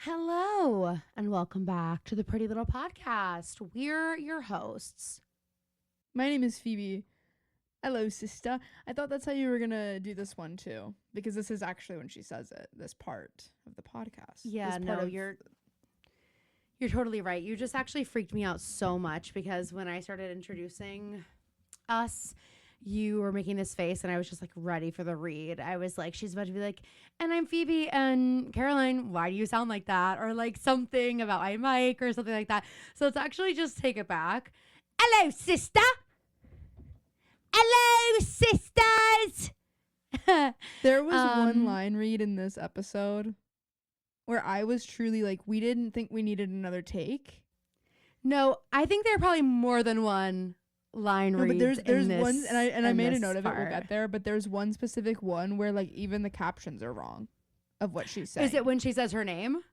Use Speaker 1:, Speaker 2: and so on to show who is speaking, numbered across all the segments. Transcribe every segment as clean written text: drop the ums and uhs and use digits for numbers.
Speaker 1: Hello, and welcome back to the Pretty Little Podcast. We're your hosts.
Speaker 2: My name is Phoebe. ELLO SISTA. I thought that's how you were going to do this one too, because this is actually when she says it, this part of the podcast.
Speaker 1: Yeah, no, you're totally right. You just actually freaked me out so much because when I started introducing us, you were making this face and I was just like ready for the read. I was like, she's about to be like, and I'm Phoebe, and Caroline, why do you sound like that? Or like something about my mic or something like that. So let's actually just take it back. Hello, sister. Hello, sisters.
Speaker 2: There was one line read in this episode where I was truly like, we didn't think we needed another take.
Speaker 1: No, I think there are probably more than one line reads.
Speaker 2: But there's
Speaker 1: in
Speaker 2: one,
Speaker 1: this,
Speaker 2: and I made a note of it.
Speaker 1: part.
Speaker 2: We'll get there. But there's one specific one where like even the captions are wrong of what she's saying.
Speaker 1: Is it when she says her name?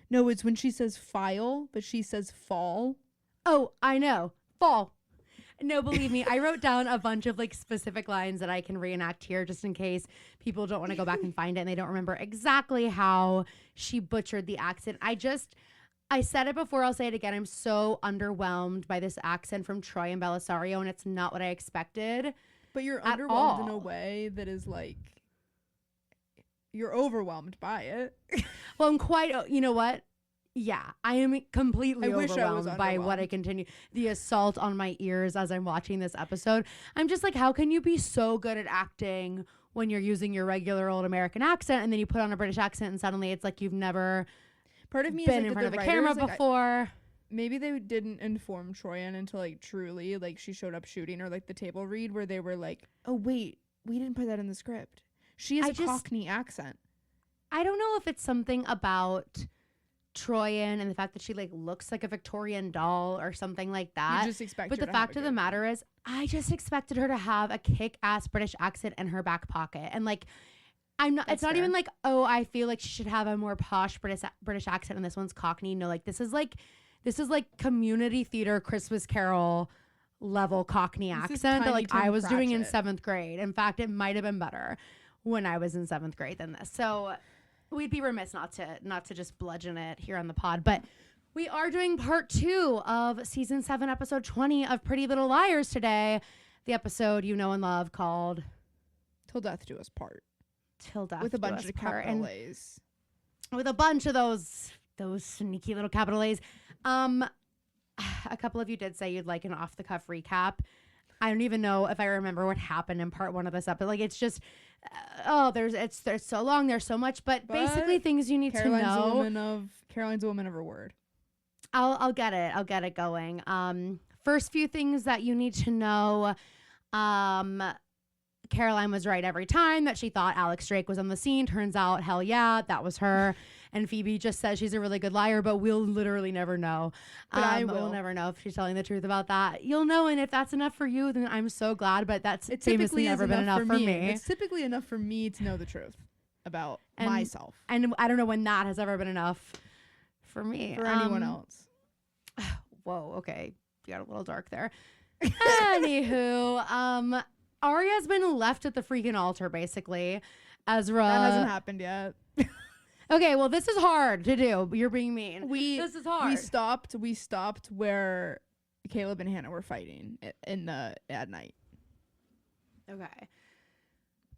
Speaker 2: No, it's when she says file, but she says fall.
Speaker 1: Oh, I know. Fall. No, believe me, I wrote down a bunch of like specific lines that I can reenact here just in case people don't want to go back and find it and they don't remember exactly how she butchered the accent. I said it before, I'll say it again. I'm so underwhelmed by this accent from Troy and Belisario, and it's not what I expected.
Speaker 2: But you're
Speaker 1: at
Speaker 2: underwhelmed in a
Speaker 1: all.
Speaker 2: way that is like, you're overwhelmed by it.
Speaker 1: Well, I'm quite, you know what? Yeah, I am completely
Speaker 2: I wish I was
Speaker 1: overwhelmed by what I
Speaker 2: underwhelmed.
Speaker 1: continue. The assault on my ears as I'm watching this episode. I'm just like, how can you be so good at acting when you're using your regular old American accent and then you put on a British accent and suddenly it's like you've never
Speaker 2: Part of me
Speaker 1: been
Speaker 2: is
Speaker 1: in
Speaker 2: like
Speaker 1: front
Speaker 2: that
Speaker 1: of
Speaker 2: the
Speaker 1: a camera
Speaker 2: writers, like,
Speaker 1: before?
Speaker 2: maybe they didn't inform Troyan until like truly like she showed up shooting, or like the table read where they were like, oh wait, we didn't put that in the script. She has a Cockney accent.
Speaker 1: I don't know if it's something about Troyan and the fact that she like looks like a Victorian doll or something like that.
Speaker 2: You just expect
Speaker 1: But
Speaker 2: her
Speaker 1: the
Speaker 2: to have
Speaker 1: fact
Speaker 2: a
Speaker 1: of the
Speaker 2: good
Speaker 1: matter is, I just expected her to have a kick-ass British accent in her back pocket. And like, I'm not,
Speaker 2: That's
Speaker 1: it's not
Speaker 2: fair.
Speaker 1: even like, oh, I feel like she should have a more posh British accent and this one's Cockney. No, like this is like community theater Christmas Carol level Cockney
Speaker 2: This is
Speaker 1: accent that
Speaker 2: Tiny
Speaker 1: like
Speaker 2: Tim
Speaker 1: I was doing in
Speaker 2: Pratchett.
Speaker 1: 7th grade. In fact, it might have been better when I was in 7th grade than this. So we'd be remiss not to just bludgeon it here on the pod. But we are doing part 2 of season 7, episode 20 of Pretty Little Liars today. The episode you know and love called
Speaker 2: Till death do us part.
Speaker 1: Till Death
Speaker 2: With a
Speaker 1: Do
Speaker 2: bunch
Speaker 1: Us
Speaker 2: of
Speaker 1: Part.
Speaker 2: capital
Speaker 1: And
Speaker 2: A's.
Speaker 1: with a bunch of those sneaky little capital A's. A couple of you did say you'd like an off the cuff recap. I don't even know if I remember what happened in part 1 of this episode. Like it's just there's so long, there's so much, but basically things you need
Speaker 2: Caroline's
Speaker 1: to know.
Speaker 2: Caroline's a woman of her word.
Speaker 1: I'll get it going. First few things that you need to know. Caroline was right every time that she thought Alex Drake was on the scene. Turns out, hell yeah, that was her. And Phoebe just says she's a really good liar, but we'll literally never know.
Speaker 2: But I
Speaker 1: We'll
Speaker 2: will.
Speaker 1: never know if she's telling the truth about that. You'll know, and if that's enough for you, then I'm so glad. But that's
Speaker 2: It
Speaker 1: famously
Speaker 2: typically
Speaker 1: never
Speaker 2: is
Speaker 1: been enough for me.
Speaker 2: It's typically enough for me to know the truth about
Speaker 1: And-
Speaker 2: myself.
Speaker 1: And I don't know when that has ever been enough for me.
Speaker 2: For anyone else.
Speaker 1: Whoa, okay. You got a little dark there. Anywho, Aria's been left at the freaking altar, basically. Ezra.
Speaker 2: That hasn't happened yet.
Speaker 1: Okay, well, this is hard to do. You're being mean. This is hard.
Speaker 2: We stopped where Caleb and Hannah were fighting at night.
Speaker 1: Okay.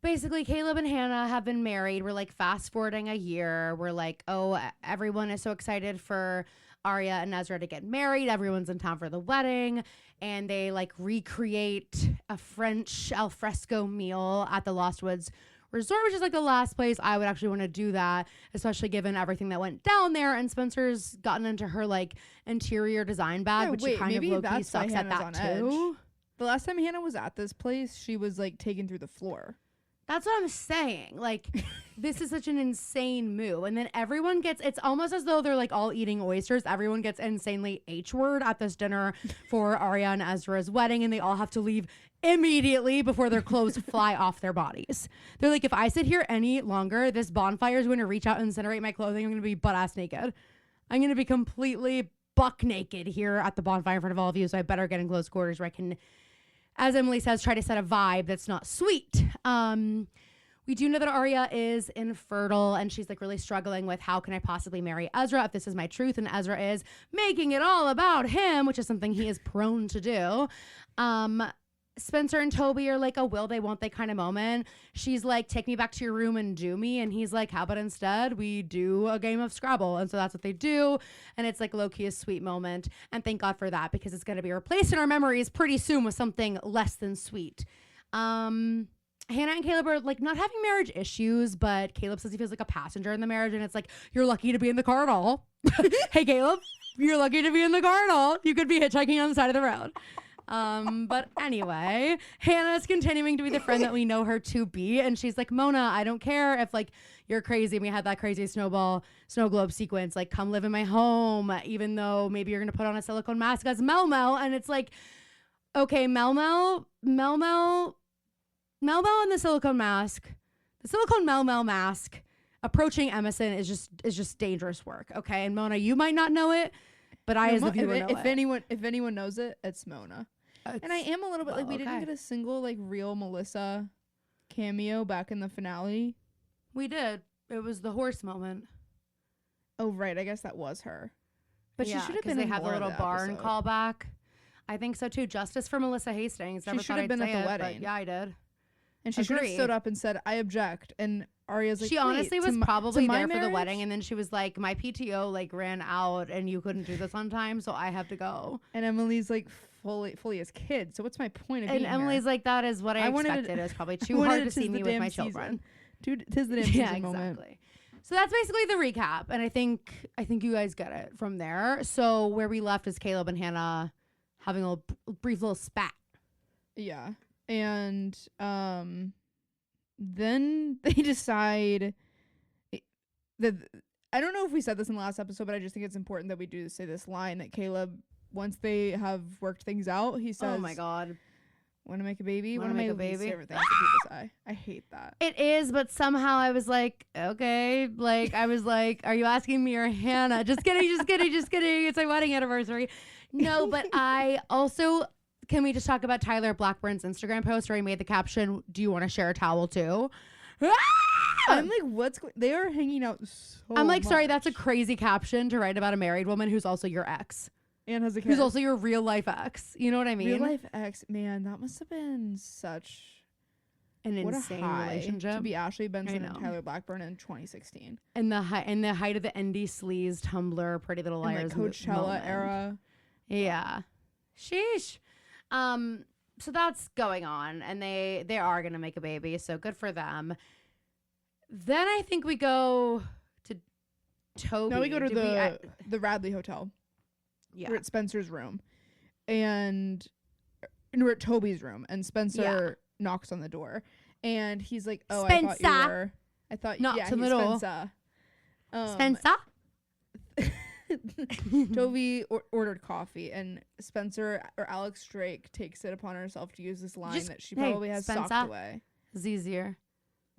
Speaker 1: Basically, Caleb and Hannah have been married. We're like fast forwarding a year. We're like, oh, everyone is so excited for Aria and Ezra to get married. Everyone's in town for the wedding. And they like recreate a French alfresco meal at the Lost Woods Resort, which is like the last place I would actually want to do that, especially given everything that went down there. And Spencer's gotten into her like interior design bag,
Speaker 2: Yeah,
Speaker 1: which
Speaker 2: wait,
Speaker 1: she kind of
Speaker 2: maybe
Speaker 1: low-key
Speaker 2: that's why
Speaker 1: sucks at
Speaker 2: Hannah's
Speaker 1: that
Speaker 2: on
Speaker 1: too.
Speaker 2: edge. The last time Hannah was at this place, she was like taken through the floor.
Speaker 1: That's what I'm saying. Like, this is such an insane move. And then everyone gets, it's almost as though they're like all eating oysters. Everyone gets insanely H-word at this dinner for Aria and Ezra's wedding. And they all have to leave immediately before their clothes fly off their bodies. They're like, if I sit here any longer, this bonfire is going to reach out and incinerate my clothing. I'm going to be butt ass naked. I'm going to be completely buck naked here at the bonfire in front of all of you. So I better get in close quarters where I can, as Emily says, try to set a vibe that's not sweet. We do know that Aria is infertile and she's like really struggling with how can I possibly marry Ezra if this is my truth, and Ezra is making it all about him, which is something he is prone to do. Spencer and Toby are like a will they won't they kind of moment. She's like, take me back to your room and do me, and he's like, how about instead we do a game of Scrabble? And so that's what they do, and it's like low-key a sweet moment, and thank God for that, because it's going to be replaced in our memories pretty soon with something less than sweet. Hannah and Caleb are like not having marriage issues, but Caleb says he feels like a passenger in the marriage, and it's like, you're lucky to be in the car at all. Hey Caleb, you're lucky to be in the car at all. You could be hitchhiking on the side of the road. But anyway, Hannah's continuing to be the friend that we know her to be, and she's like, Mona, I don't care if like you're crazy and we had that crazy snow globe sequence, like come live in my home, even though maybe you're gonna put on a silicone mask as Mel Mel. And it's like, okay, Mel Mel and the silicone Mel Mel mask approaching Emerson is just dangerous work. Okay, and Mona, you might not know it, but I as the viewer know it.
Speaker 2: If anyone knows it, it's Mona. And I am a little bit like, we didn't get a single like real Melissa cameo back in the finale.
Speaker 1: We did. It was the horse moment.
Speaker 2: Oh right, I guess that was her. But
Speaker 1: yeah,
Speaker 2: she should have been.
Speaker 1: They have the little barn
Speaker 2: episode.
Speaker 1: Callback. I think so too. Justice for Melissa Hastings.
Speaker 2: She should have been at the wedding.
Speaker 1: Yeah, I did.
Speaker 2: And she should have stood up and said, I object. And Aria's like,
Speaker 1: she honestly was probably there for the
Speaker 2: marriage?
Speaker 1: wedding, and then she was like, my PTO like ran out and you couldn't do this on time, so I have to go.
Speaker 2: And Emily's like fully as kids. So what's my point of being
Speaker 1: here? And Emily's like, that is what I expected. It was probably too hard to see me with my children.
Speaker 2: Dude, tis the damn season moment.
Speaker 1: So that's basically the recap, and I think you guys get it from there. So where we left is Caleb and Hannah having a brief little spat.
Speaker 2: Yeah. And then they decide that, I don't know if we said this in the last episode, but I just think it's important that we do say this line that Caleb, once they have worked things out, he says,
Speaker 1: oh my God,
Speaker 2: want to make a baby?
Speaker 1: Want to make a baby?
Speaker 2: Favorite things that people say. I hate that.
Speaker 1: It is, but somehow I was like, okay, like I was like, are you asking me or Hannah? Just kidding. It's my wedding anniversary. No, but I also, can we just talk about Tyler Blackburn's Instagram post where he made the caption, do you want to share a towel too?
Speaker 2: I'm like, they are hanging out so
Speaker 1: I'm like,
Speaker 2: much.
Speaker 1: sorry, that's a crazy caption to write about a married woman who's also your ex.
Speaker 2: And has a kid.
Speaker 1: Who's also your real life ex. You know what I mean?
Speaker 2: Real life ex, man, that must have been such
Speaker 1: an insane relationship
Speaker 2: to be Ashley Benson and Tyler Blackburn in 2016.
Speaker 1: In the height of the indie sleaze Tumblr Pretty Little Liars
Speaker 2: like Coachella era.
Speaker 1: Yeah. Sheesh. So that's going on, and they are gonna make a baby, so good for them. Then I think we go to Toby.
Speaker 2: No, we go to the Radley Hotel. Yeah. We're at Spencer's room. And we're at Toby's room, and Spencer knocks on the door. And he's like, oh,
Speaker 1: Spencer.
Speaker 2: I thought
Speaker 1: Not to the door. Spencer.
Speaker 2: Toby ordered coffee, and Spencer or Alex Drake takes it upon herself to use this line that she probably has socked away.
Speaker 1: It's easier.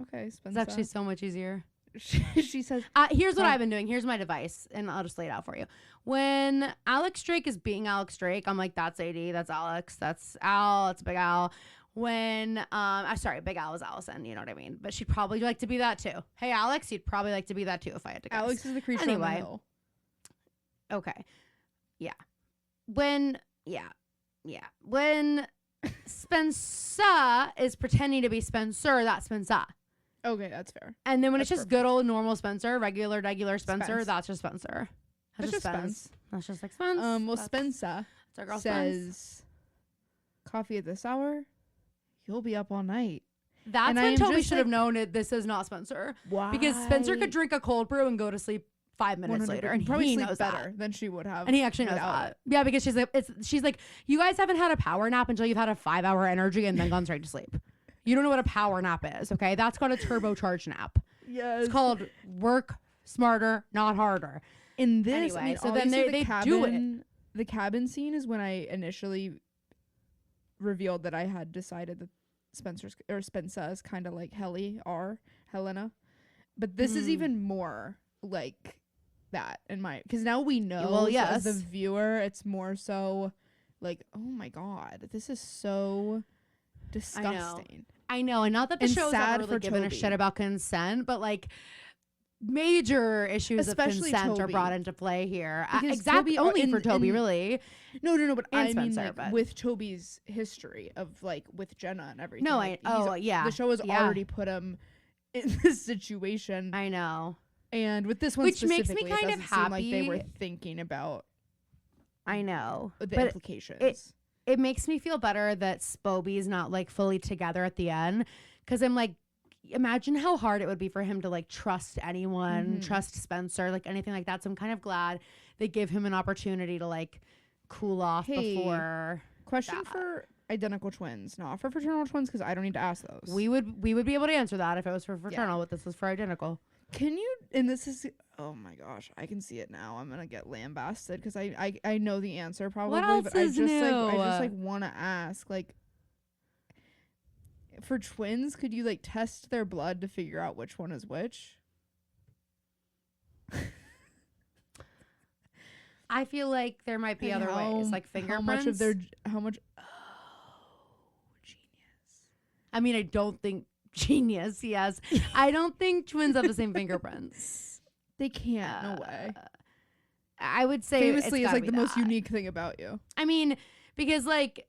Speaker 2: Okay, Spencer.
Speaker 1: It's actually so much easier.
Speaker 2: She says,
Speaker 1: here's what I've been doing. Here's my device, and I'll just lay it out for you. When Alex Drake is being Alex Drake, I'm like, that's AD, that's Alex, that's Al, that's Big Al. When sorry, Big Al is Allison, you know what I mean? But she'd probably like to be that too. Hey Alex, you'd probably like to be that too if I had to guess.
Speaker 2: Alex is the creature on the hill.
Speaker 1: Okay. Yeah. When Spencer is pretending to be Spencer, that's Spencer.
Speaker 2: Okay, that's fair.
Speaker 1: And then when it's just good old normal Spencer, regular Spencer, that's just Spencer.
Speaker 2: That's just Spence.
Speaker 1: That's just like Spence.
Speaker 2: Well, Spencer says, coffee at this hour, you'll be up all night.
Speaker 1: That's when Toby should have known this is not Spencer.
Speaker 2: Why?
Speaker 1: Because Spencer could drink a cold brew and go to sleep 5 minutes later, and
Speaker 2: probably
Speaker 1: he knows
Speaker 2: better than she would have.
Speaker 1: And he actually knows that. Yeah, because she's like, you guys haven't had a power nap until you've had a 5-hour energy and then gone straight to sleep. You don't know what a power nap is, okay? That's called a turbocharged nap.
Speaker 2: Yes.
Speaker 1: It's called work smarter, not harder.
Speaker 2: In this,
Speaker 1: anyway, so then they do it.
Speaker 2: The cabin scene is when I initially revealed that I had decided that Spencer is kind of like Helena. But this is even more like that because now we know.
Speaker 1: Well, yes.
Speaker 2: As the viewer, it's more so like, oh my God, this is so disgusting.
Speaker 1: I know, and not that the
Speaker 2: And
Speaker 1: show's
Speaker 2: sad
Speaker 1: ever really
Speaker 2: for
Speaker 1: given a
Speaker 2: Toby.
Speaker 1: shit about consent, but like major issues
Speaker 2: Especially
Speaker 1: of consent
Speaker 2: Toby.
Speaker 1: are brought into play here.
Speaker 2: Because
Speaker 1: Exactly,
Speaker 2: Toby-
Speaker 1: only
Speaker 2: in-
Speaker 1: for Toby,
Speaker 2: in-
Speaker 1: really.
Speaker 2: No, but
Speaker 1: And
Speaker 2: I
Speaker 1: Spencer,
Speaker 2: mean, like,
Speaker 1: but-
Speaker 2: with Toby's history of, like, with Jenna and everything.
Speaker 1: No,
Speaker 2: like,
Speaker 1: yeah.
Speaker 2: The show has
Speaker 1: Yeah.
Speaker 2: already put him in this situation.
Speaker 1: I know.
Speaker 2: And with this one
Speaker 1: Which makes me
Speaker 2: specifically,
Speaker 1: kind
Speaker 2: it
Speaker 1: of
Speaker 2: doesn't seem like they were
Speaker 1: happy.
Speaker 2: thinking about
Speaker 1: I know.
Speaker 2: the
Speaker 1: But
Speaker 2: implications.
Speaker 1: it makes me feel better that Spoby's not like fully together at the end, because I'm like, imagine how hard it would be for him to like trust anyone,
Speaker 2: Mhm.
Speaker 1: trust Spencer, like anything like that. So I'm kind of glad they give him an opportunity to like cool off
Speaker 2: Hey,
Speaker 1: before
Speaker 2: Question
Speaker 1: that.
Speaker 2: for identical twins, not for fraternal twins, because I don't need to ask those.
Speaker 1: we would be able to answer that if it was for fraternal, but this was for identical.
Speaker 2: Can you? And this is. Oh my gosh, I can see it now. I'm gonna get lambasted because I know the answer probably,
Speaker 1: else
Speaker 2: but I
Speaker 1: is
Speaker 2: just
Speaker 1: new?
Speaker 2: want to ask, like, for twins, could you like test their blood to figure out which one is which?
Speaker 1: I feel like there might be other ways, like fingerprints.
Speaker 2: How much of their how much? Oh, genius.
Speaker 1: I mean, I don't think genius. Yes, I don't think twins have the same fingerprints.
Speaker 2: They can't. No way.
Speaker 1: I would say
Speaker 2: Famously,
Speaker 1: it's
Speaker 2: is like
Speaker 1: gotta
Speaker 2: the
Speaker 1: be
Speaker 2: most
Speaker 1: that.
Speaker 2: unique thing about you.
Speaker 1: I mean, because like,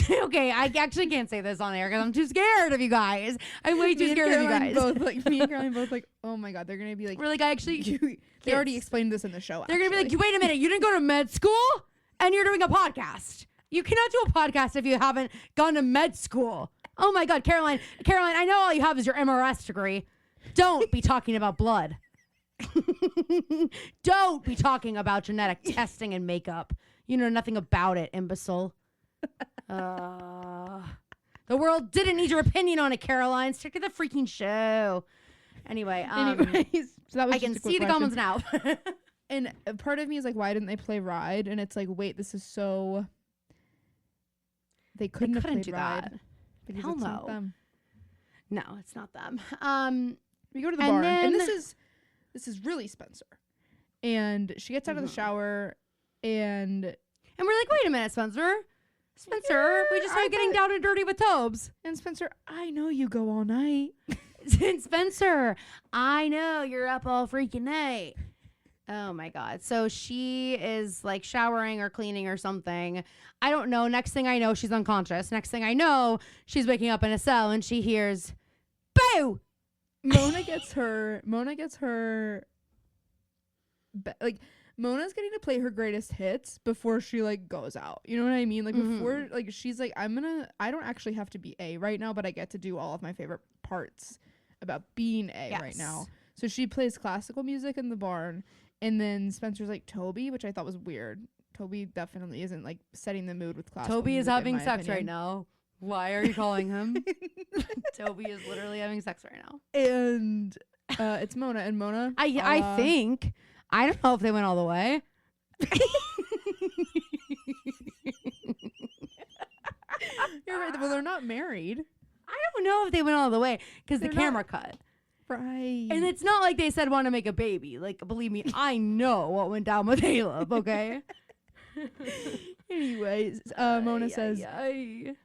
Speaker 1: okay, I actually can't say this on air because I'm too scared of you guys. I'm way too
Speaker 2: Me and
Speaker 1: scared of you
Speaker 2: Caroline
Speaker 1: guys.
Speaker 2: Both like me and Caroline both like. Oh my god, they're gonna be like.
Speaker 1: We're like, I actually.
Speaker 2: They already
Speaker 1: Kids.
Speaker 2: explained this in the show.
Speaker 1: They're gonna be like,
Speaker 2: actually.
Speaker 1: wait a minute, you didn't go to med school and you're doing a podcast. You cannot do a podcast if you haven't gone to med school. Oh my God, Caroline, I know all you have is your MRS degree. Don't be talking about blood. Don't be talking about genetic testing and makeup. You know nothing about it, imbecile. The world didn't need your opinion on it, Caroline. Stick to the freaking show. Anyway,
Speaker 2: Anyways, so that was
Speaker 1: I
Speaker 2: just
Speaker 1: can
Speaker 2: a quick
Speaker 1: see the
Speaker 2: question.
Speaker 1: comments now.
Speaker 2: And a part of me is like, why didn't they play Ride? And it's like, wait, this is so. They couldn't have played
Speaker 1: do
Speaker 2: Ride
Speaker 1: that.
Speaker 2: because
Speaker 1: Hell
Speaker 2: it's not
Speaker 1: no.
Speaker 2: them.
Speaker 1: No, it's not them.
Speaker 2: We go to the
Speaker 1: And
Speaker 2: barn, and
Speaker 1: then-
Speaker 2: this is really Spencer, and she gets out of the shower, and
Speaker 1: And we're like, wait a minute, Spencer, we just started getting down and dirty with Tobes.
Speaker 2: Spencer, I know you go all night.
Speaker 1: And Spencer, I know you're up all freaking night. Oh my God. So she is like showering or cleaning or something. I don't know. Next thing I know, she's unconscious. Next thing I know, she's waking up in a cell and she hears, boo!
Speaker 2: Mona gets her. Like Mona's getting to play her greatest hits before she like goes out. You know what I mean? Like before, like she's like, I don't actually have to be A right now, but I get to do all of my favorite parts about being A right now. So she plays classical music in the barn, and then Spencer's like Toby, which I thought was weird. Toby definitely isn't like setting the mood with classical
Speaker 1: Toby
Speaker 2: music,
Speaker 1: is
Speaker 2: in
Speaker 1: having
Speaker 2: my
Speaker 1: sex
Speaker 2: opinion.
Speaker 1: right now. Why are you calling him? Toby is literally having sex right now.
Speaker 2: And it's Mona, and Mona.
Speaker 1: I think. I don't know if they went all the way.
Speaker 2: You're right. Well, they're not married.
Speaker 1: I don't know if they went all the way because the
Speaker 2: They're
Speaker 1: camera
Speaker 2: not-
Speaker 1: cut.
Speaker 2: Right.
Speaker 1: And it's not like they said want to make a baby. Like, believe me, I know what went down with Caleb, okay?
Speaker 2: Anyways, Mona says,
Speaker 1: ay.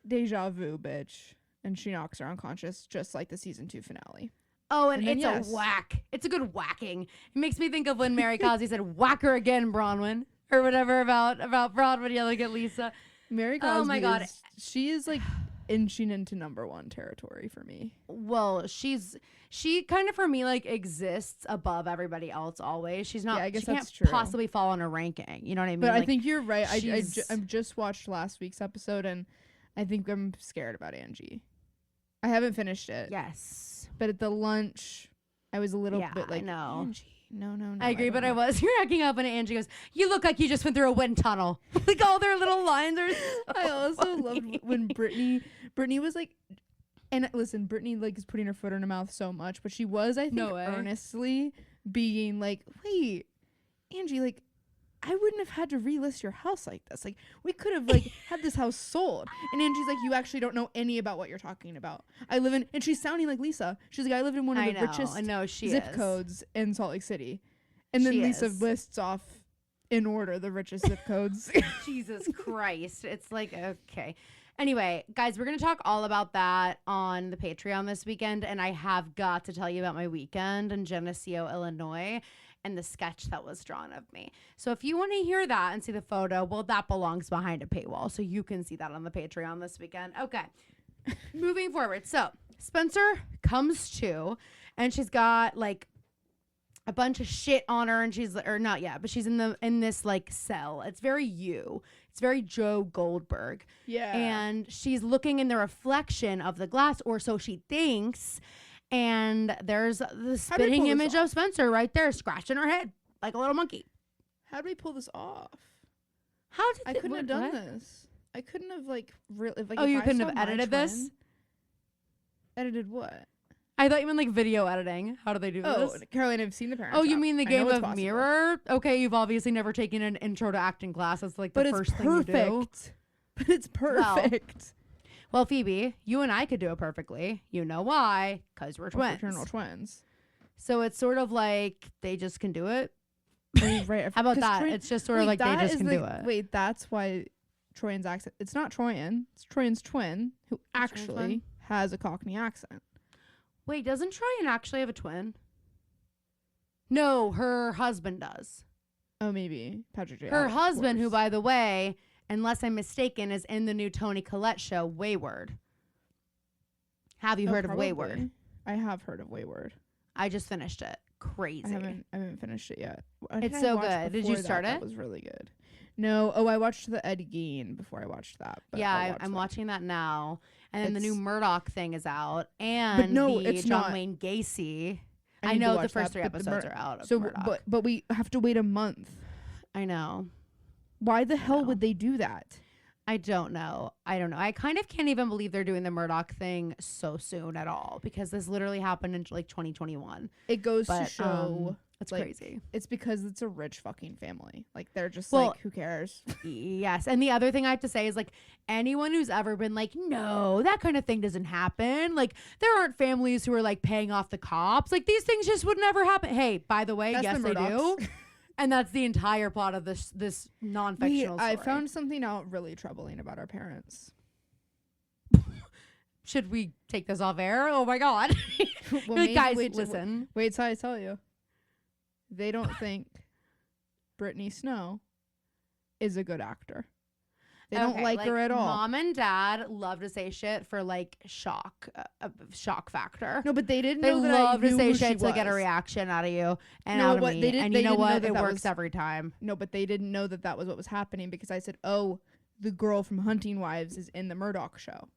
Speaker 2: deja vu, bitch. And she knocks her unconscious, just like the season 2 finale.
Speaker 1: Oh, and
Speaker 2: then
Speaker 1: it's
Speaker 2: yes.
Speaker 1: a whack. It's a good whacking. It makes me think of when Mary Cosby said, whack her again, Bronwyn. Or whatever about Bronwyn yelling at Lisa.
Speaker 2: Mary Cosby,
Speaker 1: Oh my God.
Speaker 2: she is like inching into #1 territory for me.
Speaker 1: Well, she kind of for me like exists above everybody else always. She's not.
Speaker 2: Yeah, I guess
Speaker 1: she can't
Speaker 2: that's true.
Speaker 1: possibly fall on a ranking. You know what I mean?
Speaker 2: But
Speaker 1: like,
Speaker 2: I think you're right. I
Speaker 1: she's-
Speaker 2: just watched last week's episode, and I think I'm scared about Angie. I haven't finished it.
Speaker 1: yes.
Speaker 2: But at the lunch, I was a little
Speaker 1: Yeah,
Speaker 2: bit like,
Speaker 1: I know.
Speaker 2: Angie, no.
Speaker 1: I agree,
Speaker 2: don't
Speaker 1: but
Speaker 2: know.
Speaker 1: I was cracking up, and Angie goes, "You look like you just went through a wind tunnel." Like all their little lines are. So
Speaker 2: I also
Speaker 1: funny.
Speaker 2: loved when Brittany was like, and listen, Brittany like is putting her foot in her mouth so much, but she was, I think,
Speaker 1: No way.
Speaker 2: earnestly being like, wait, Angie, like, I wouldn't have had to relist your house like this. Like, we could have like had this house sold. And Angie's like, you actually don't know any about what you're talking about. I live in, and she's sounding like Lisa. She's like, I lived in one of
Speaker 1: I
Speaker 2: the
Speaker 1: know,
Speaker 2: richest
Speaker 1: I know she
Speaker 2: zip
Speaker 1: is.
Speaker 2: codes in Salt Lake City. And then
Speaker 1: She
Speaker 2: Lisa
Speaker 1: is.
Speaker 2: lists off in order the richest zip codes.
Speaker 1: Jesus Christ. It's like, okay. Anyway, guys, we're going to talk all about that on the Patreon this weekend. And I have got to tell you about my weekend in Geneseo, Illinois, and the sketch that was drawn of me. So if you want to hear that and see the photo, well, that belongs behind a paywall. So you can see that on the Patreon this weekend. Okay. Moving forward. So Spencer comes to, and she's got like a bunch of shit on her, and she's, or not yet, but she's in this like cell. It's very it's very Joe Goldberg.
Speaker 2: Yeah.
Speaker 1: And she's looking in the reflection of the glass, or so she thinks. And there's the spitting image of Spencer right there, scratching her head like a little monkey.
Speaker 2: How do we pull this off?
Speaker 1: How did
Speaker 2: I couldn't have done this. I couldn't have like really. Like,
Speaker 1: oh, you couldn't have edited this?
Speaker 2: Edited what?
Speaker 1: I thought you meant like video editing. How do they do this?
Speaker 2: Oh, Caroline, I've seen the Parent
Speaker 1: Oh,
Speaker 2: Trap.
Speaker 1: you mean the game of
Speaker 2: possible.
Speaker 1: Mirror? Okay, you've obviously never taken an intro to acting class. That's like the first thing you do.
Speaker 2: But it's perfect.
Speaker 1: Well, Phoebe, you and I could do it perfectly. You know why? Because we're twins.
Speaker 2: Fraternal twins.
Speaker 1: So it's sort of like they just can do it.
Speaker 2: Right.
Speaker 1: How about that? It's just sort of like they just can do it.
Speaker 2: Wait, that's why Troyan's accent. It's not Troyan. It's Troyan's twin, who actually has a Cockney accent.
Speaker 1: Wait, doesn't Troyan actually have a twin? No, her husband does.
Speaker 2: Oh, maybe. Patrick J.
Speaker 1: Her husband, who, by the way, unless I'm mistaken, is in the new Toni Collette show, Wayward. Have you heard of Wayward?
Speaker 2: I have heard of Wayward.
Speaker 1: I just finished it. Crazy.
Speaker 2: I haven't finished it yet.
Speaker 1: It's so good. Did you start it?
Speaker 2: That was really good. No. Oh, I watched the Ed Gein before I watched that. But
Speaker 1: yeah, I'm watching that now. And then the new Murdoch thing is out. And
Speaker 2: but no,
Speaker 1: the
Speaker 2: it's
Speaker 1: John
Speaker 2: not.
Speaker 1: Wayne Gacy. I know the first 3 episodes are out of Murdoch.
Speaker 2: But we have to wait a month.
Speaker 1: I know.
Speaker 2: Why the hell would they do that?
Speaker 1: I don't know. I kind of can't even believe they're doing the Murdoch thing so soon at all, because this literally happened in like 2021.
Speaker 2: It goes to show
Speaker 1: it's
Speaker 2: like,
Speaker 1: crazy.
Speaker 2: It's because it's a rich fucking family. Like they're just like, who cares?
Speaker 1: Yes. And the other thing I have to say is like anyone who's ever been like, no, that kind of thing doesn't happen. Like there aren't families who are like paying off the cops. Like these things just would never happen. Hey, by the way, yes, they do. And that's the entire plot of this non-fictional story.
Speaker 2: I found something out really troubling about our parents.
Speaker 1: Should we take this off air? Oh my God.
Speaker 2: Well,
Speaker 1: like, guys, listen.
Speaker 2: Wait till I tell you. They don't think Brittany Snow is a good actor. They don't like her at all.
Speaker 1: Mom and Dad love to say shit for like shock factor.
Speaker 2: No, but they didn't
Speaker 1: they
Speaker 2: know that
Speaker 1: love
Speaker 2: I
Speaker 1: to
Speaker 2: knew
Speaker 1: say
Speaker 2: who
Speaker 1: shit
Speaker 2: she
Speaker 1: to get a
Speaker 2: was.
Speaker 1: reaction out of you and
Speaker 2: No,
Speaker 1: out of
Speaker 2: what
Speaker 1: me.
Speaker 2: they didn't-
Speaker 1: And
Speaker 2: they
Speaker 1: you know
Speaker 2: didn't know
Speaker 1: what?
Speaker 2: that
Speaker 1: It
Speaker 2: that
Speaker 1: works
Speaker 2: was-
Speaker 1: every time.
Speaker 2: No, but they didn't know that that was what was happening because I said, oh, the girl from Hunting Wives is in the Murdoch show.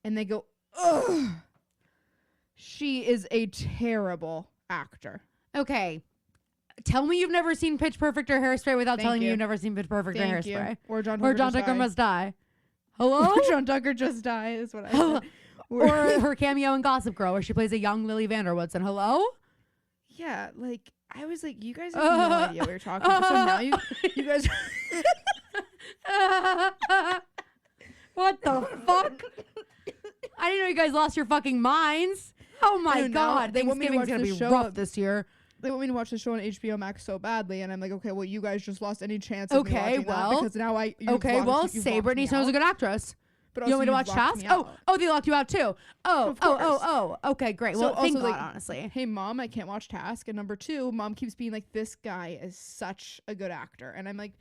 Speaker 2: And they go, ugh. She is a terrible actor.
Speaker 1: Okay. Tell me you've never seen Pitch Perfect or Hairspray without telling me you've never seen Pitch Perfect or Hairspray.
Speaker 2: Or John
Speaker 1: Tucker Must Die. Hello?
Speaker 2: John Tucker Just Die is what I said.
Speaker 1: Or her cameo in Gossip Girl where she plays a young Lily Vanderwoodson. Hello?
Speaker 2: Yeah, like, I was like, you guys have no idea what you're talking about. So now you guys...
Speaker 1: What the fuck? I didn't know you guys lost your fucking minds. Oh my God. Thanksgiving's going to be rough this year.
Speaker 2: They want me to watch the show on HBO Max so badly, and I'm like, okay, well, you guys just lost any chance of me
Speaker 1: Okay,
Speaker 2: watching
Speaker 1: well,
Speaker 2: that because now
Speaker 1: say Brittany Snow's a good actress.
Speaker 2: But
Speaker 1: You want me to watch Task? Oh, they locked you out too. Oh. Okay, great.
Speaker 2: So
Speaker 1: Well, thank
Speaker 2: also,
Speaker 1: God,
Speaker 2: like,
Speaker 1: honestly.
Speaker 2: Hey, Mom, I can't watch Task. And number 2, Mom keeps being like, this guy is such a good actor. And I'm like,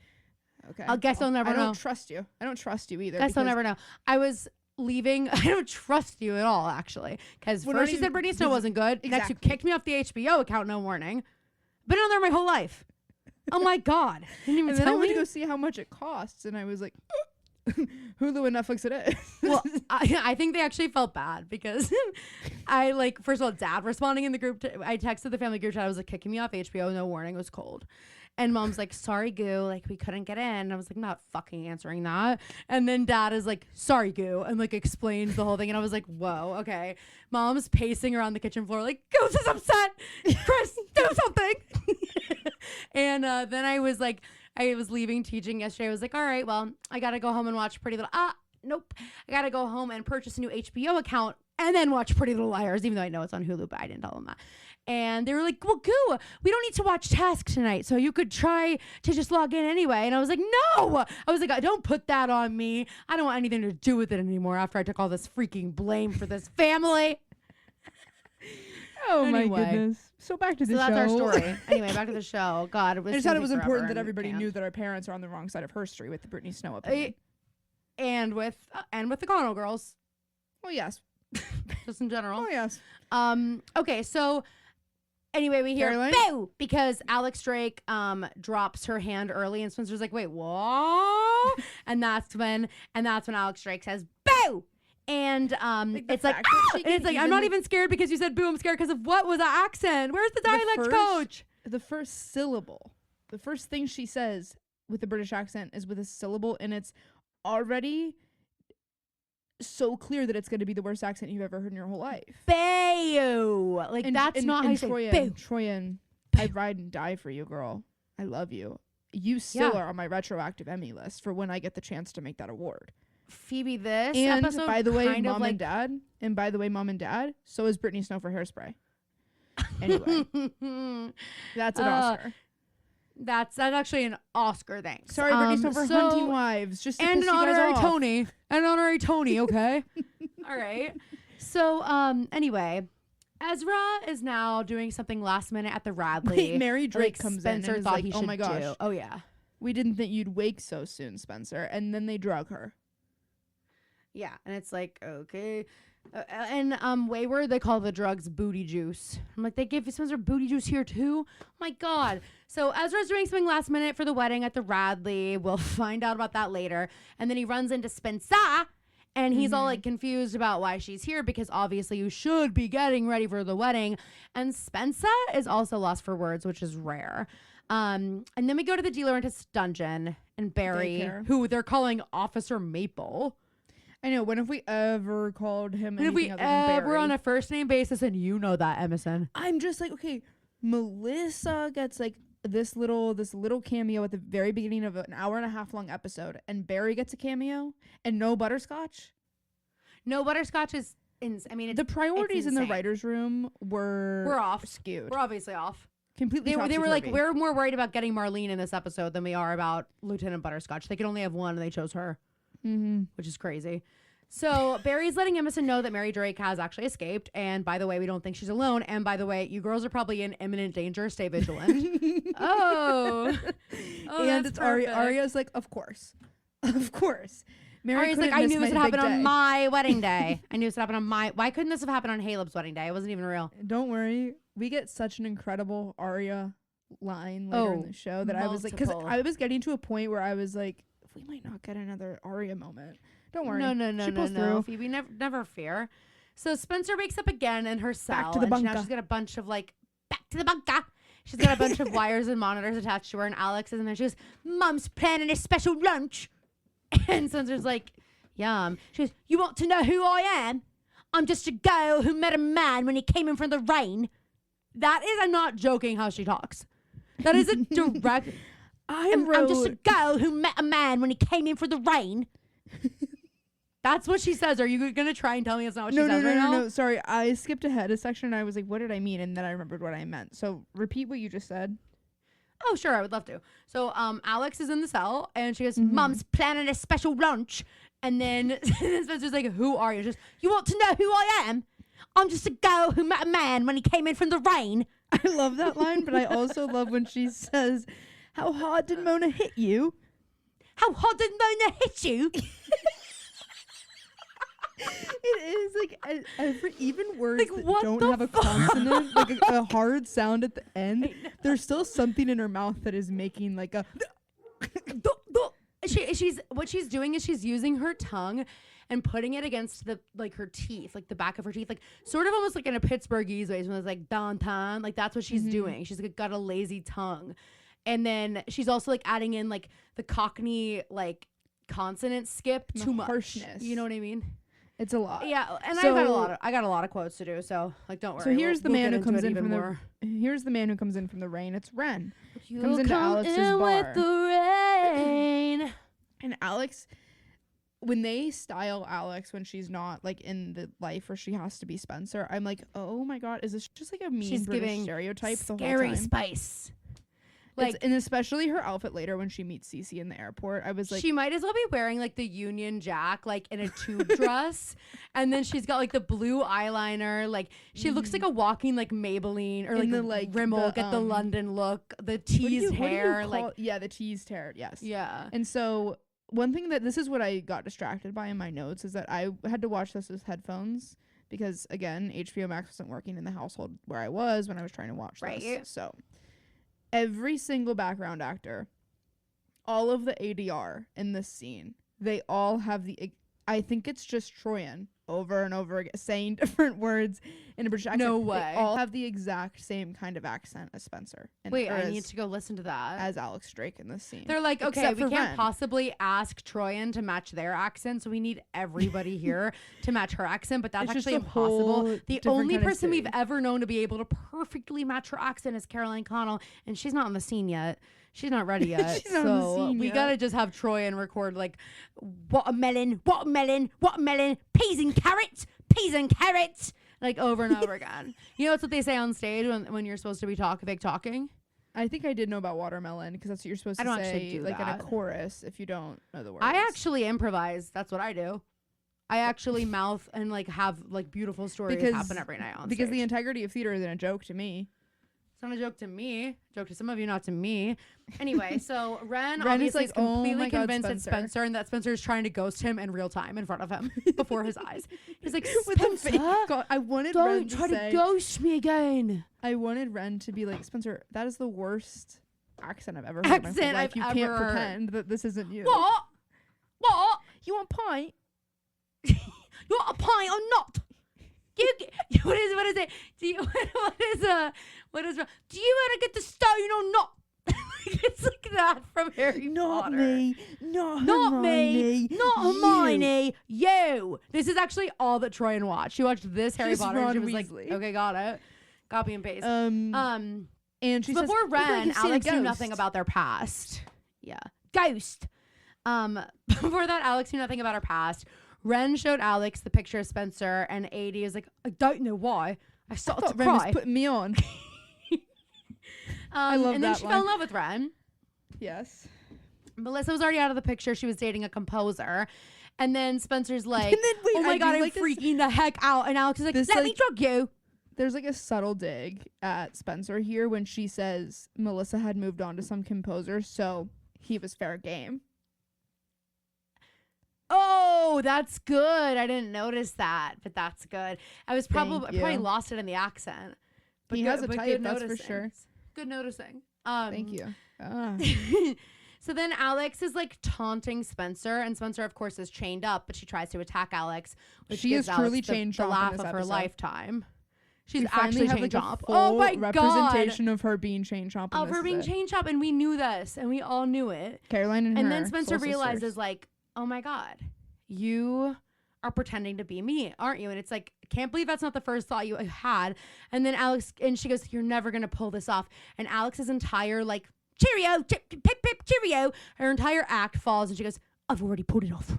Speaker 2: okay.
Speaker 1: I guess I'll never know.
Speaker 2: I don't trust you. I don't trust you either.
Speaker 1: Guess I'll never know. I was leaving. I don't trust you at all, actually. Because first you said Brittany Snow wasn't good. Next you kicked me off the HBO account, no warning. Been on there my whole life. Oh my God. Didn't even
Speaker 2: and
Speaker 1: tell
Speaker 2: then I
Speaker 1: me.
Speaker 2: went to go see how much it costs. And I was like, Hulu and Netflix it is.
Speaker 1: Well, I think they actually felt bad because I like, first of all, Dad responding in the group. I texted the family group chat. I was like, kicking me off HBO. No warning. It was cold. And Mom's like, sorry, Goo. Like, we couldn't get in. And I was like, I'm not fucking answering that. And then Dad is like, sorry, Goo. And like explains the whole thing. And I was like, whoa, okay. Mom's pacing around the kitchen floor like, Goose is upset. Chris, do something. And then I was leaving teaching yesterday. I was like, all right, well, I got to go home and watch Pretty Little. Nope. I got to go home and purchase a new HBO account and then watch Pretty Little Liars, even though I know it's on Hulu, but I didn't tell them that. And they were like, well, Goo, we don't need to watch Task tonight, so you could try to just log in anyway. And I was like, no. I was like, don't put that on me. I don't want anything to do with it anymore after I took all this freaking blame for this family.
Speaker 2: Oh,
Speaker 1: Anyway.
Speaker 2: my goodness. So back to the show.
Speaker 1: So that's our story. Anyway, back to the show. God,
Speaker 2: I just thought it was important that everybody knew that our parents are on the wrong side of her story with the Britney Snow opinion.
Speaker 1: And with the Connell girls.
Speaker 2: Well, yes.
Speaker 1: Just in general.
Speaker 2: Oh, yes.
Speaker 1: Okay, so anyway, we hear
Speaker 2: Caroline?
Speaker 1: boo because Alex Drake drops her hand early, and Spencer's like, wait, what? and that's when Alex Drake says boo. And it's like, ah! And it's like, I'm not even scared because you said boo. I'm scared because of what was that accent? Where's the dialect coach?
Speaker 2: The first syllable, the first thing she says with a British accent is with a syllable, and it's already so clear that it's going to be the worst accent you've ever heard in your whole life.
Speaker 1: Boo! Like, that's not how you say boo.
Speaker 2: Troyan, I ride and die for you, girl. I love you. You still are on my retroactive Emmy list for when I get the chance to make that award.
Speaker 1: Phoebe, this
Speaker 2: and
Speaker 1: episode
Speaker 2: by the way,
Speaker 1: mom
Speaker 2: and dad, so is Britney Snow for Hairspray. Anyway, that's an Oscar.
Speaker 1: That's actually an Oscar thing.
Speaker 2: Sorry, Britney Snow for Hunting Wives. Just to
Speaker 1: and
Speaker 2: piss
Speaker 1: an
Speaker 2: you guys
Speaker 1: honorary
Speaker 2: off.
Speaker 1: Tony. An honorary Tony, okay? All right. So, anyway, Ezra is now doing something last minute at the Radley.
Speaker 2: Wait, Mary Drake
Speaker 1: like
Speaker 2: comes
Speaker 1: Spencer
Speaker 2: in and is
Speaker 1: thought
Speaker 2: like,
Speaker 1: he
Speaker 2: oh
Speaker 1: should
Speaker 2: my gosh.
Speaker 1: do. Oh, yeah.
Speaker 2: We didn't think you'd wake so soon, Spencer. And then they drug her.
Speaker 1: Yeah, and it's like, okay. And Wayward, they call the drugs booty juice. I'm like, they give Spencer booty juice here too? Oh my God. So Ezra's doing something last minute for the wedding at the Radley. We'll find out about that later. And then he runs into Spencer, and he's all like confused about why she's here because obviously you should be getting ready for the wedding. And Spencer is also lost for words, which is rare. And then we go to the DeLaurentis dungeon, and Barry,
Speaker 2: Daycare.
Speaker 1: who they're calling Officer Maple.
Speaker 2: I know. When have we ever called him
Speaker 1: And if we
Speaker 2: anything other than
Speaker 1: ever
Speaker 2: Barry?
Speaker 1: on a first name basis, and you know that, Emerson.
Speaker 2: I'm just like, okay, Melissa gets like this little cameo at the very beginning of an hour and a half long episode, and Barry gets a cameo, and no Butterscotch.
Speaker 1: No, Butterscotch is. I mean,
Speaker 2: The priorities in the
Speaker 1: insane.
Speaker 2: writers' room were
Speaker 1: off.
Speaker 2: skewed.
Speaker 1: We're obviously off.
Speaker 2: Completely.
Speaker 1: They were like,
Speaker 2: topsy-turvy.
Speaker 1: we're more worried about getting Marlene in this episode than we are about Lieutenant Butterscotch. They could only have one, and they chose her, which is crazy. So Barry's letting Emerson know that Mary Drake has actually escaped. And by the way, we don't think she's alone. And by the way, you girls are probably in imminent danger. Stay vigilant. oh,
Speaker 2: and it's Aria. Aria's like, of course. Mary
Speaker 1: Aria's like,
Speaker 2: couldn't
Speaker 1: I
Speaker 2: miss
Speaker 1: knew this
Speaker 2: my
Speaker 1: would happen
Speaker 2: big
Speaker 1: on
Speaker 2: day.
Speaker 1: my wedding day. I knew this would happen on my. Why couldn't this have happened on Caleb's wedding day? It wasn't even real.
Speaker 2: Don't worry. We get such an incredible Aria line later in the show that I was like, because I was getting to a point where I was like, we might not get another Aria moment. Don't worry.
Speaker 1: No. Phoebe, never fear. So Spencer wakes up again in her cell.
Speaker 2: Back to the
Speaker 1: and now
Speaker 2: bunker.
Speaker 1: she's got a bunch of back to the bunker. She's got a bunch of wires and monitors attached to her, and Alex is in there. She goes, Mum's planning a special lunch. And Spencer's like, yum. She goes, you want to know who I am? I'm just a girl who met a man when he came in from the rain. That is, I'm not joking how she talks. That is a direct. I'm just a girl who met a man when he came in from the rain. That's what she says. Are you going to try and tell me it's not what she says right now?
Speaker 2: No. Sorry, I skipped ahead a section and I was like, what did I mean? And then I remembered what I meant. So repeat what you just said.
Speaker 1: Oh, sure. I would love to. So Alex is in the cell and she goes, Mum's planning a special lunch. And then Spencer's like, who are you? Just, you want to know who I am? I'm just a girl who met a man when he came in from the rain.
Speaker 2: I love that line, but I also love when she says, how hard did Mona hit you?
Speaker 1: How hard did Mona hit you?
Speaker 2: It is like every even words
Speaker 1: Like,
Speaker 2: that
Speaker 1: what
Speaker 2: don't
Speaker 1: the
Speaker 2: have a consonant, like a hard sound at the end. There's still something in her mouth that is making like a.
Speaker 1: What she's doing is she's using her tongue and putting it against her teeth, like the back of her teeth, like sort of almost like in a Pittsburghese way, when it's like downtown, like that's what she's doing. She's like got a lazy tongue, and then she's also like adding in like the Cockney like consonant skip too much.
Speaker 2: Harshness.
Speaker 1: You know what I mean?
Speaker 2: It's a lot.
Speaker 1: Yeah, and
Speaker 2: So-
Speaker 1: I got a lot of quotes to do, so like don't worry.
Speaker 2: So here's the
Speaker 1: we'll
Speaker 2: man
Speaker 1: get
Speaker 2: who comes
Speaker 1: into it
Speaker 2: in
Speaker 1: even
Speaker 2: from
Speaker 1: more.
Speaker 2: Here's the man who comes in from the rain. It's Ren.
Speaker 1: You'll
Speaker 2: into
Speaker 1: come
Speaker 2: Alex's
Speaker 1: in
Speaker 2: bar.
Speaker 1: with the rain.
Speaker 2: And Alex when they style Alex when she's not like in the life where she has to be Spencer, I'm like, oh my god, is this just like a mean
Speaker 1: She's
Speaker 2: British
Speaker 1: giving
Speaker 2: stereotype the whole
Speaker 1: scary
Speaker 2: time?
Speaker 1: spice.
Speaker 2: Like, and especially her outfit later when she meets Cece in the airport, I was like,
Speaker 1: she might as well be wearing like the Union Jack, like in a tube dress, and then she's got like the blue eyeliner. Like she looks like a walking like Maybelline or like
Speaker 2: the, like,
Speaker 1: Rimmel.
Speaker 2: the,
Speaker 1: Get the London look, the
Speaker 2: what do you
Speaker 1: teased hair,
Speaker 2: call-
Speaker 1: like
Speaker 2: yeah, the teased hair, yes,
Speaker 1: yeah.
Speaker 2: And so one thing that this is what I got distracted by in my notes is that I had to watch this with headphones because again, HBO Max wasn't working in the household where I was when I was trying to watch this. So every single background actor, all of the ADR in this scene, they all have I think it's just Troyan over and over again saying different words in a British accent.
Speaker 1: No way.
Speaker 2: They all have the exact same kind of accent as Spencer.
Speaker 1: Wait, I need to go listen to that.
Speaker 2: As Alex Drake in this scene.
Speaker 1: They're like, okay,
Speaker 2: Except
Speaker 1: we
Speaker 2: for
Speaker 1: can't
Speaker 2: Ren.
Speaker 1: possibly ask Troyan to match their accent, so we need everybody here to match her accent, but that's
Speaker 2: It's just
Speaker 1: actually
Speaker 2: a whole
Speaker 1: impossible. The
Speaker 2: different
Speaker 1: only
Speaker 2: kind of
Speaker 1: person we've
Speaker 2: city.
Speaker 1: ever known to be able to perfectly match her accent is Caroline Connell, and she's not on the scene yet. She's not ready yet.
Speaker 2: She's not on the
Speaker 1: so
Speaker 2: scene
Speaker 1: we
Speaker 2: yet.
Speaker 1: gotta just have Troyan record like watermelon, peas and carrots, like over and over again. You know, that's what they say on stage when you're supposed to be fake talking.
Speaker 2: I think I did know about watermelon because that's what you're supposed
Speaker 1: I
Speaker 2: to
Speaker 1: don't actually
Speaker 2: say
Speaker 1: do
Speaker 2: like in a
Speaker 1: that.
Speaker 2: chorus if you don't know the words.
Speaker 1: I actually improvise. That's what I do. I actually mouth and like have like beautiful stories happen every night on
Speaker 2: because
Speaker 1: stage.
Speaker 2: the integrity of theater isn't a joke to me.
Speaker 1: It's not a joke to me. Joke to some of you, not to me. Anyway, so Ren
Speaker 2: Ren is
Speaker 1: obviously
Speaker 2: like,
Speaker 1: is
Speaker 2: "Oh
Speaker 1: completely
Speaker 2: my God,
Speaker 1: convinced it's
Speaker 2: Spencer."
Speaker 1: Spencer and that Spencer is trying to ghost him in real time in front of him before his eyes. He's like,
Speaker 2: With the
Speaker 1: Spencer,
Speaker 2: fake I wanted Ren
Speaker 1: don't
Speaker 2: to
Speaker 1: try
Speaker 2: say,
Speaker 1: to ghost me again.
Speaker 2: I wanted Ren to be like, Spencer, that is the worst accent I've ever heard in my
Speaker 1: Accent
Speaker 2: whole life.
Speaker 1: I've
Speaker 2: You
Speaker 1: ever
Speaker 2: can't
Speaker 1: heard.
Speaker 2: pretend that this isn't you.
Speaker 1: What?
Speaker 2: You want pie?
Speaker 1: You want a pie or not? What is it? Do you do you want to get the stone or not? It's like that from Harry Potter.
Speaker 2: Not
Speaker 1: Me, not Hermione, you. This is actually all that Troyan watched. She watched this Harry
Speaker 2: Just
Speaker 1: Potter and she
Speaker 2: Ron
Speaker 1: was
Speaker 2: Weasley.
Speaker 1: like, okay, got it. Copy and paste.
Speaker 2: And she says,
Speaker 1: Before
Speaker 2: "Look like
Speaker 1: Ren,
Speaker 2: you've seen a
Speaker 1: Alex knew
Speaker 2: ghost."
Speaker 1: nothing about their past. Yeah. Ghost. Before that, Alex knew nothing about her past. Ren showed Alex the picture of Spencer, and AD is like, I don't know why. I
Speaker 2: I
Speaker 1: started to
Speaker 2: thought Ren was
Speaker 1: cry.
Speaker 2: putting me on. I love
Speaker 1: and then
Speaker 2: that
Speaker 1: she
Speaker 2: line.
Speaker 1: fell in love with Ren.
Speaker 2: Yes.
Speaker 1: Melissa was already out of the picture. She was dating a composer. And then Spencer's like,
Speaker 2: And then, wait,
Speaker 1: oh my
Speaker 2: I
Speaker 1: God,
Speaker 2: do
Speaker 1: I'm
Speaker 2: like this-
Speaker 1: freaking the heck out. And Alex is like,
Speaker 2: This,
Speaker 1: let me
Speaker 2: like-
Speaker 1: drug you.
Speaker 2: There's like a subtle dig at Spencer here when she says Melissa had moved on to some composer, so he was fair game.
Speaker 1: Oh, that's good. I didn't notice that, but that's good. I was probably
Speaker 2: Thank you.
Speaker 1: probably lost it in the accent. But
Speaker 2: He
Speaker 1: good,
Speaker 2: has a
Speaker 1: but
Speaker 2: type,
Speaker 1: good
Speaker 2: that's for
Speaker 1: noticing.
Speaker 2: sure.
Speaker 1: Good noticing.
Speaker 2: Thank you.
Speaker 1: So then Alex is like taunting Spencer, and Spencer, of course, is chained up, but she tries to attack Alex, which
Speaker 2: She
Speaker 1: gives
Speaker 2: is truly
Speaker 1: Alex
Speaker 2: chain
Speaker 1: the
Speaker 2: chomp in
Speaker 1: laugh
Speaker 2: this
Speaker 1: of her
Speaker 2: episode.
Speaker 1: lifetime. She's
Speaker 2: We finally
Speaker 1: actually
Speaker 2: have
Speaker 1: chain
Speaker 2: like
Speaker 1: chomp.
Speaker 2: a full
Speaker 1: Oh my
Speaker 2: representation
Speaker 1: God.
Speaker 2: of her being chain chomp.
Speaker 1: Of her being chain chomp, and we knew this, and we all knew it.
Speaker 2: Caroline and her.
Speaker 1: And then Spencer
Speaker 2: soul
Speaker 1: realizes,
Speaker 2: sisters.
Speaker 1: like, oh my God, you are pretending to be me, aren't you? And it's like, can't believe that's not the first thought you had. And then Alex, and she goes, you're never going to pull this off. And Alex's entire, like, cheerio, pip, pip, cheerio, her entire act falls, and she goes, I've already pulled it off.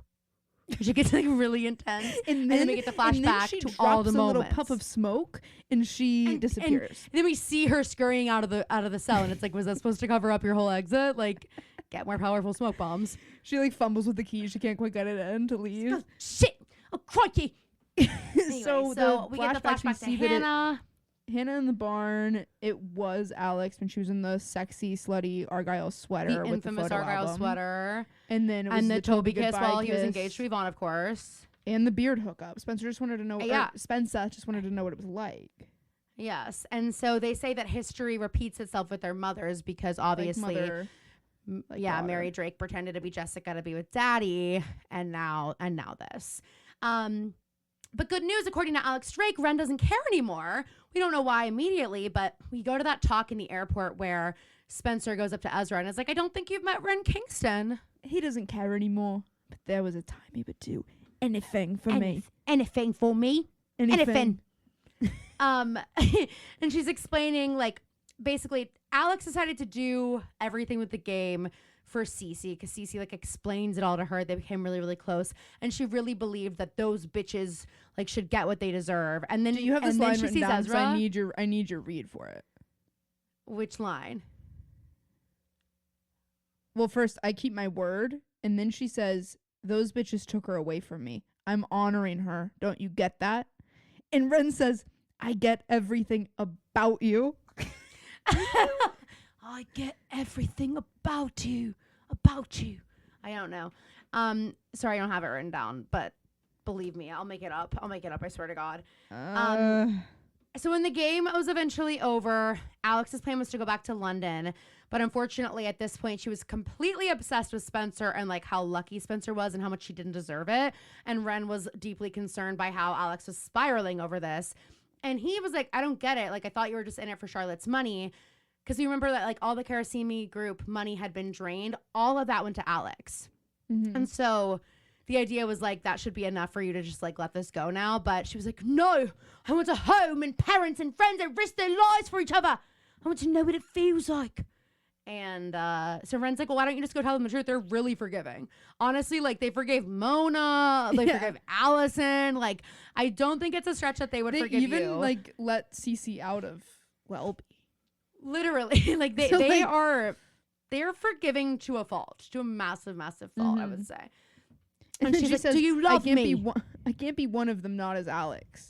Speaker 1: She gets like really intense, and then we get the
Speaker 2: and then
Speaker 1: flashback
Speaker 2: she
Speaker 1: to all the
Speaker 2: drops a little
Speaker 1: moments.
Speaker 2: puff of smoke, and she disappears.
Speaker 1: And then we see her scurrying out of the cell, and it's like, was that supposed to cover up your whole exit? Like, get more powerful smoke bombs.
Speaker 2: She like fumbles with the key. She can't quite get it in to leave.
Speaker 1: Oh, shit! Oh, crikey! Anyway,
Speaker 2: so
Speaker 1: we get the flashback to
Speaker 2: see that
Speaker 1: Hannah.
Speaker 2: Hannah in the barn. It was Alex when she was in the sexy, slutty Argyle sweater
Speaker 1: The
Speaker 2: with the
Speaker 1: infamous
Speaker 2: photo
Speaker 1: Argyle
Speaker 2: album.
Speaker 1: sweater.
Speaker 2: And then it was
Speaker 1: And the Toby kiss
Speaker 2: goodbye
Speaker 1: while he was
Speaker 2: kiss.
Speaker 1: engaged to Yvonne, of course.
Speaker 2: And the beard hookup. Spencer just wanted to know.
Speaker 1: Yeah.
Speaker 2: Spencer just wanted to know what it was like.
Speaker 1: Yes. And so they say that history repeats itself with their mothers because obviously,
Speaker 2: Like mother, daughter.
Speaker 1: Mary Drake pretended to be Jessica to be with Daddy, and now this. But good news, according to Alex Drake, Ren doesn't care anymore. We don't know why immediately, but we go to that talk in the airport where Spencer goes up to Ezra and is like, I don't think you've met Ren Kingston.
Speaker 2: He doesn't care anymore. But there was a time he would do anything for me.
Speaker 1: Anything for me.
Speaker 2: Anything.
Speaker 1: And she's explaining, like, basically Alex decided to do everything with the game for Cece because Cece like explains it all to her. They became really, really close, and she really believed that those bitches like should get what they deserve. And then
Speaker 2: Do you have this
Speaker 1: and then
Speaker 2: line
Speaker 1: she
Speaker 2: written
Speaker 1: sees
Speaker 2: down? 'Cause
Speaker 1: Ezra.
Speaker 2: I need your read for it.
Speaker 1: Which line?
Speaker 2: Well, first I keep my word, and then she says, "Those bitches took her away from me. I'm honoring her. Don't you get that?" And Ren says, "I get everything about you."
Speaker 1: I get everything about you. I don't know. Sorry, I don't have it written down, but believe me, I'll make it up. I swear to God. So when the game was eventually over, Alex's plan was to go back to London. But unfortunately, at this point, she was completely obsessed with Spencer and like how lucky Spencer was and how much she didn't deserve it. And Ren was deeply concerned by how Alex was spiraling over this. And he was like, I don't get it. Like, I thought you were just in it for Charlotte's money. Because you remember that like all the Karasimi group money had been drained. All of that went to Alex.
Speaker 2: Mm-hmm.
Speaker 1: And so the idea was like, that should be enough for you to just like let this go now. But she was like, no, I want a home and parents and friends that risk their lives for each other. I want to know what it feels like. And so Ren's like, well, why don't you just go tell them the truth? They're really forgiving. Honestly, like they forgave Mona. They forgave Allison. Like, I don't think it's a stretch that they would forgive you.
Speaker 2: They even like let Cece out of Welby.
Speaker 1: Literally. Like they
Speaker 2: So, like,
Speaker 1: they are forgiving to a fault, to a massive, massive fault, I would say. And
Speaker 2: she
Speaker 1: she's like,
Speaker 2: says,
Speaker 1: do you love me?
Speaker 2: I can't be one of them, not as Alex.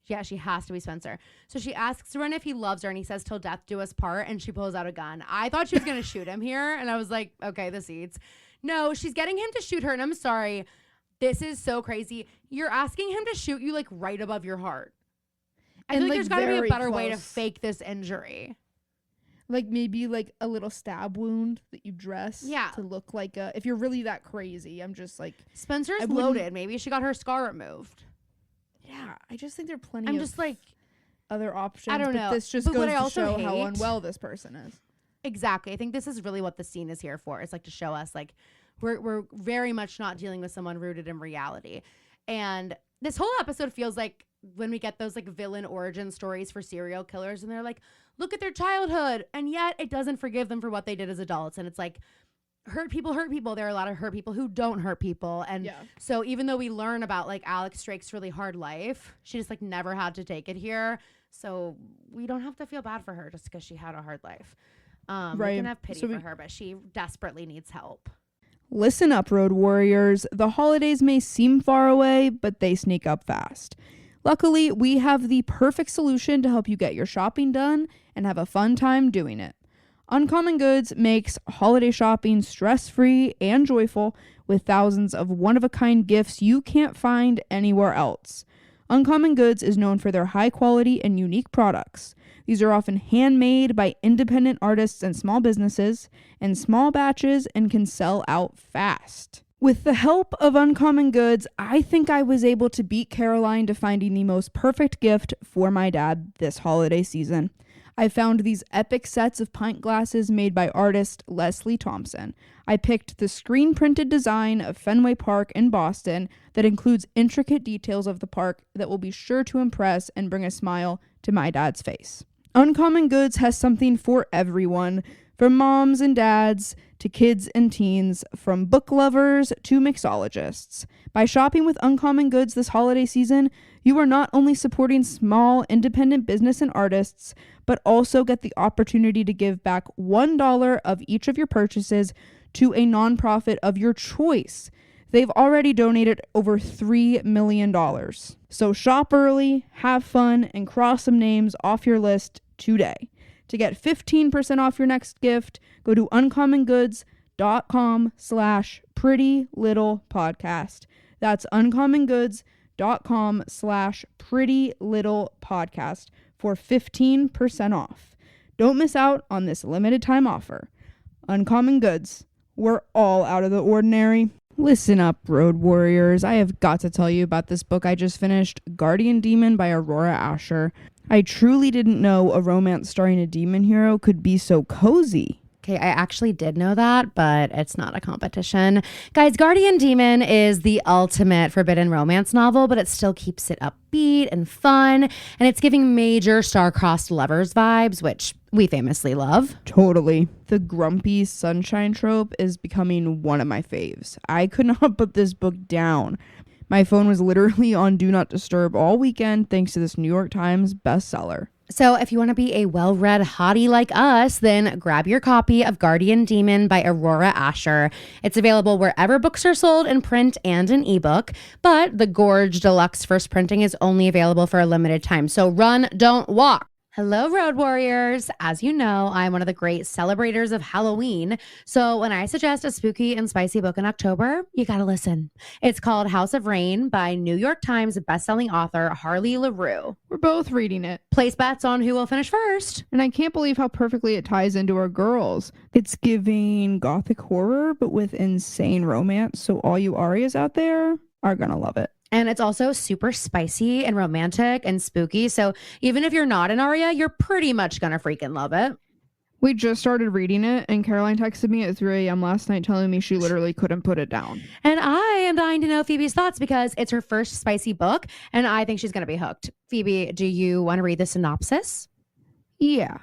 Speaker 1: Yeah, she has to be Spencer. So she asks Ren if he loves her, and he says, till death do us part, and she pulls out a gun. I thought she was going to shoot him here, and I was like, okay, this eats. No, she's getting him to shoot her, and I'm sorry. This is so crazy. You're asking him to shoot you, like, right above your heart. I feel like there's got to be a better way to fake this injury.
Speaker 2: Like, maybe, like, a little stab wound that you dress to look like a... If you're really that crazy, I'm just, like...
Speaker 1: Spencer's loaded. Maybe she got her scar removed.
Speaker 2: Yeah, I just think there are plenty
Speaker 1: I'm
Speaker 2: of
Speaker 1: just like
Speaker 2: other options.
Speaker 1: I don't know.
Speaker 2: This just
Speaker 1: But
Speaker 2: goes
Speaker 1: what I
Speaker 2: to
Speaker 1: also
Speaker 2: show how
Speaker 1: hate-
Speaker 2: unwell this person is.
Speaker 1: Exactly. I think this is really what the scene is here for. It's like to show us like we're very much not dealing with someone rooted in reality. And this whole episode feels like when we get those like villain origin stories for serial killers and they're like, look at their childhood. And yet it doesn't forgive them for what they did as adults. And it's like, hurt people. There are a lot of hurt people who don't hurt people. And so even though we learn about like Alex Drake's really hard life, she just like never had to take it here. So we don't have to feel bad for her just because she had a hard life. We can have pity for her, but she desperately needs help.
Speaker 2: Listen up, Road Warriors. The holidays may seem far away, but they sneak up fast. Luckily, we have the perfect solution to help you get your shopping done and have a fun time doing it. Uncommon Goods makes holiday shopping stress-free and joyful with thousands of one-of-a-kind gifts you can't find anywhere else. Uncommon Goods is known for their high quality and unique products. These are often handmade by independent artists and small businesses in small batches and can sell out fast. With the help of Uncommon Goods, I think I was able to beat Caroline to finding the most perfect gift for my dad this holiday season. I found these epic sets of pint glasses made by artist Leslie Thompson. I picked the screen-printed design of Fenway Park in Boston that includes intricate details of the park that will be sure to impress and bring a smile to my dad's face. Uncommon Goods has something for everyone, from moms and dads to kids and teens, from book lovers to mixologists. By shopping with Uncommon Goods this holiday season, you are not only supporting small independent business and artists, but also get the opportunity to give back $1 of each of your purchases to a nonprofit of your choice. They've already donated over $3 million. So shop early, have fun, and cross some names off your list today. To get 15% off your next gift, go to uncommongoods.com/prettylittlepodcast. That's uncommongoods.com/prettylittlepodcast for 15% off. Don't miss out on this limited time offer. Uncommon Goods. We're all out of the ordinary. Listen up, Road Warriors. I have got to tell you about this book I just finished, Guardian Demon by Aurora Asher. I truly didn't know a romance starring a demon hero could be so cozy.
Speaker 1: Okay, I actually did know that, but it's not a competition. Guys, Guardian Demon is the ultimate forbidden romance novel, but it still keeps it upbeat and fun, and it's giving major star-crossed lovers vibes, which we famously love.
Speaker 2: Totally. The grumpy sunshine trope is becoming one of my faves. I could not put this book down. My phone was literally on Do Not Disturb all weekend thanks to this New York Times bestseller.
Speaker 1: So if you want to be a well-read hottie like us, then grab your copy of Guardian Demon by Aurora Asher. It's available wherever books are sold in print and an ebook, but the Gorge Deluxe first printing is only available for a limited time. So run, don't walk. Hello, Road Warriors. As you know, I'm one of the great celebrators of Halloween. So when I suggest a spooky and spicy book in October, you gotta listen. It's called House of Rain by New York Times bestselling author Harley LaRue.
Speaker 2: We're both reading it.
Speaker 1: Place bets on who will finish first.
Speaker 2: And I can't believe how perfectly it ties into our girls. It's giving gothic horror, but with insane romance. So all you Arias out there are gonna love it.
Speaker 1: And it's also super spicy and romantic and spooky. So even if you're not an Aria, you're pretty much going to freaking love it.
Speaker 2: We just started reading it, and Caroline texted me at 3 a.m. last night telling me she literally couldn't put it down.
Speaker 1: And I am dying to know Phoebe's thoughts because it's her first spicy book, and I think she's going to be hooked. Phoebe, do you want to read the synopsis?
Speaker 2: Yeah.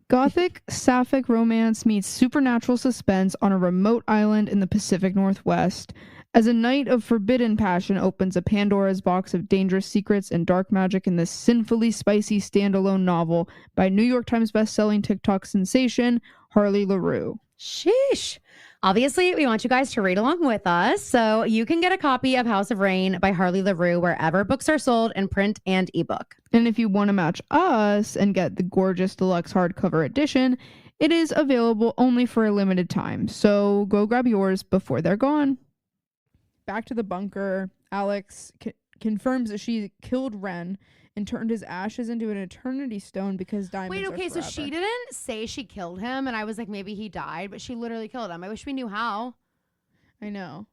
Speaker 2: Gothic, sapphic romance meets supernatural suspense on a remote island in the Pacific Northwest. As a night of forbidden passion opens a Pandora's box of dangerous secrets and dark magic in this sinfully spicy standalone novel by New York Times bestselling TikTok sensation, Harley LaRue.
Speaker 1: Sheesh. Obviously, we want you guys to read along with us, so you can get a copy of House of Rain by Harley LaRue wherever books are sold in print and ebook.
Speaker 2: And if you want to match us and get the gorgeous deluxe hardcover edition, it is available only for a limited time, so go grab yours before they're gone. Back to the bunker, Alex confirms that she killed Ren and turned his ashes into an eternity stone because diamonds
Speaker 1: Wait, okay,
Speaker 2: are
Speaker 1: so
Speaker 2: forever.
Speaker 1: she didn't say she killed him, and I was like, maybe he died, but she literally killed him. I wish we knew how.
Speaker 2: I know.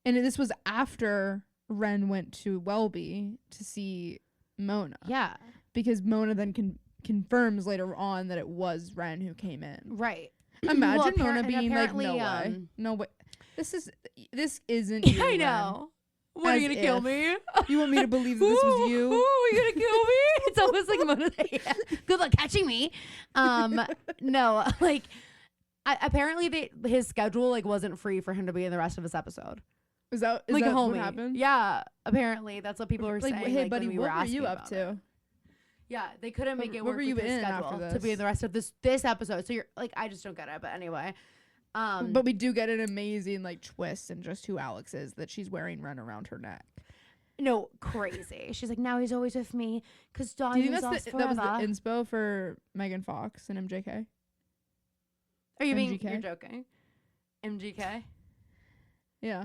Speaker 2: And this was after Ren went to Welby to see Mona.
Speaker 1: Yeah.
Speaker 2: Because Mona then confirms later on that it was Ren who came in.
Speaker 1: Right.
Speaker 2: Imagine Mona being like, no way. No way. This isn't you,
Speaker 1: I know.
Speaker 2: Ren.
Speaker 1: What, are
Speaker 2: As
Speaker 1: you going to kill
Speaker 2: if.
Speaker 1: me?
Speaker 2: You want me to believe that this was you?
Speaker 1: Ooh, are you going to kill me? It's almost like Mona. Yeah. Good luck catching me. No, like, apparently his schedule like wasn't free for him to be in the rest of this episode.
Speaker 2: Is that
Speaker 1: like
Speaker 2: that
Speaker 1: a homie.
Speaker 2: what happened?
Speaker 1: Yeah, apparently that's what people were
Speaker 2: Like,
Speaker 1: saying.
Speaker 2: hey,
Speaker 1: like,
Speaker 2: buddy,
Speaker 1: when we were
Speaker 2: what were you
Speaker 1: asking
Speaker 2: up
Speaker 1: about
Speaker 2: to?
Speaker 1: it. Yeah, they couldn't make it
Speaker 2: What
Speaker 1: work
Speaker 2: were you
Speaker 1: with his
Speaker 2: in after
Speaker 1: schedule
Speaker 2: this?
Speaker 1: to be in the rest of this episode. So you're like, I just don't get it. But anyway,
Speaker 2: But we do get an amazing like twist in just who Alex is, that she's wearing Ren around her neck.
Speaker 1: no, crazy. She's like, now he's always with me because
Speaker 2: Do you think
Speaker 1: diamonds last
Speaker 2: that was
Speaker 1: forever.
Speaker 2: the inspo for Megan Fox and MJK?
Speaker 1: Are you being?
Speaker 2: MGK?
Speaker 1: You're joking. MGK.
Speaker 2: Yeah.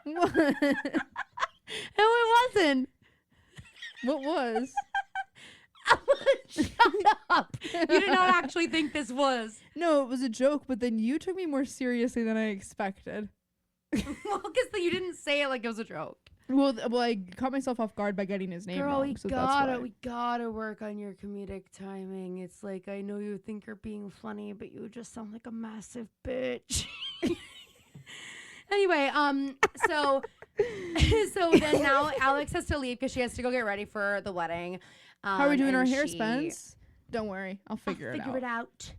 Speaker 1: What? No, it wasn't.
Speaker 2: What was?
Speaker 1: Shut up. You did not actually think this was.
Speaker 2: No, it was a joke, but then you took me more seriously than I expected.
Speaker 1: Well, because you didn't say it like it was a joke.
Speaker 2: Well, I caught myself off guard by getting his name
Speaker 1: Girl,
Speaker 2: wrong. So that's why.
Speaker 1: we gotta work on your comedic timing. It's like, I know you think you're being funny, but you just sound like a massive bitch. Anyway, so then now Alex has to leave because she has to go get ready for the wedding.
Speaker 2: How are we doing
Speaker 1: and
Speaker 2: our hair,
Speaker 1: she-
Speaker 2: Spence? Don't worry, I'll figure it out.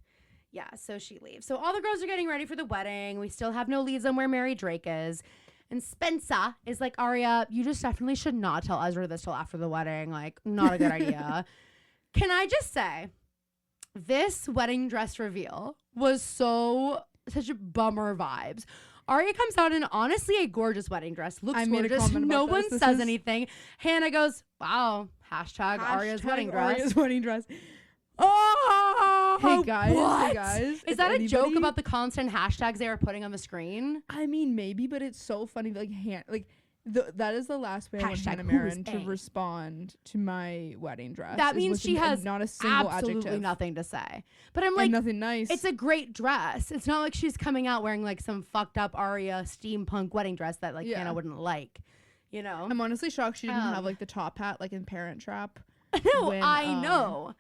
Speaker 1: Yeah, so she leaves. So all the girls are getting ready for the wedding. We still have no leads on where Mary Drake is. And Spencer is like, Aria, you just definitely should not tell Ezra this till after the wedding. Like, not a good idea. Can I just say, this wedding dress reveal was such a bummer vibes. Aria comes out in honestly a gorgeous wedding dress. Looks
Speaker 2: I made a
Speaker 1: gorgeous.
Speaker 2: comment about
Speaker 1: No
Speaker 2: this.
Speaker 1: one
Speaker 2: This
Speaker 1: says
Speaker 2: is-
Speaker 1: anything. Hannah goes, wow, hashtag Aria's wedding dress.
Speaker 2: Aria's wedding dress.
Speaker 1: Oh,
Speaker 2: Hey guys,
Speaker 1: what? Is
Speaker 2: if
Speaker 1: that a joke
Speaker 2: anybody-
Speaker 1: about the constant hashtags they were putting on the screen?
Speaker 2: I mean, maybe, but it's so funny. Like, that is the last way I want
Speaker 1: Hashtag
Speaker 2: Hannah
Speaker 1: who's
Speaker 2: Marin to
Speaker 1: A?
Speaker 2: respond to my wedding dress.
Speaker 1: That
Speaker 2: is
Speaker 1: means
Speaker 2: with
Speaker 1: she has
Speaker 2: not a single
Speaker 1: Absolutely
Speaker 2: adjective.
Speaker 1: nothing to say. But I'm
Speaker 2: And
Speaker 1: like,
Speaker 2: nothing nice.
Speaker 1: it's a great dress. It's not like she's coming out wearing like some fucked up Aria steampunk wedding dress that like
Speaker 2: Yeah.
Speaker 1: Hannah wouldn't like. You know?
Speaker 2: I'm honestly shocked she didn't have
Speaker 1: Um,
Speaker 2: like the top hat like in Parent Trap.
Speaker 1: No,
Speaker 2: when,
Speaker 1: I know.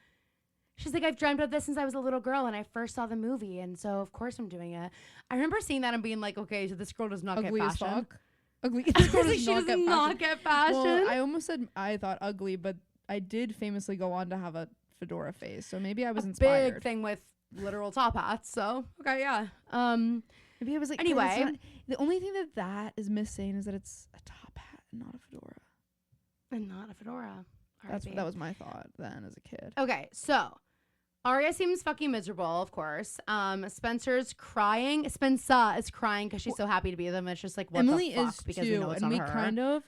Speaker 1: She's like, I've dreamt of this since I was a little girl and I first saw the movie, and so of course I'm doing it. I remember seeing that and being like, okay, so this girl does not
Speaker 2: Ugly
Speaker 1: get
Speaker 2: as
Speaker 1: fashion.
Speaker 2: fuck. Ugly.
Speaker 1: I
Speaker 2: This girl
Speaker 1: was like,
Speaker 2: does
Speaker 1: she
Speaker 2: not
Speaker 1: does
Speaker 2: get
Speaker 1: not
Speaker 2: fashion.
Speaker 1: get fashion.
Speaker 2: Well, I almost said I thought ugly, but I did famously go on to have a fedora face. So maybe I was
Speaker 1: a
Speaker 2: inspired.
Speaker 1: big thing with literal top hats. So okay, yeah.
Speaker 2: Maybe I was like,
Speaker 1: Anyway,
Speaker 2: the only thing that is missing is that it's a top hat and not a fedora.
Speaker 1: and not a fedora.
Speaker 2: That was my thought then as a kid.
Speaker 1: Okay, so Aria seems fucking miserable, of course. Spencer's crying. Spencer is crying because she's so happy to be with him. It's just like, what
Speaker 2: Emily
Speaker 1: the fuck?
Speaker 2: is
Speaker 1: Because
Speaker 2: too,
Speaker 1: we know it's
Speaker 2: and
Speaker 1: on
Speaker 2: we
Speaker 1: her.
Speaker 2: kind of.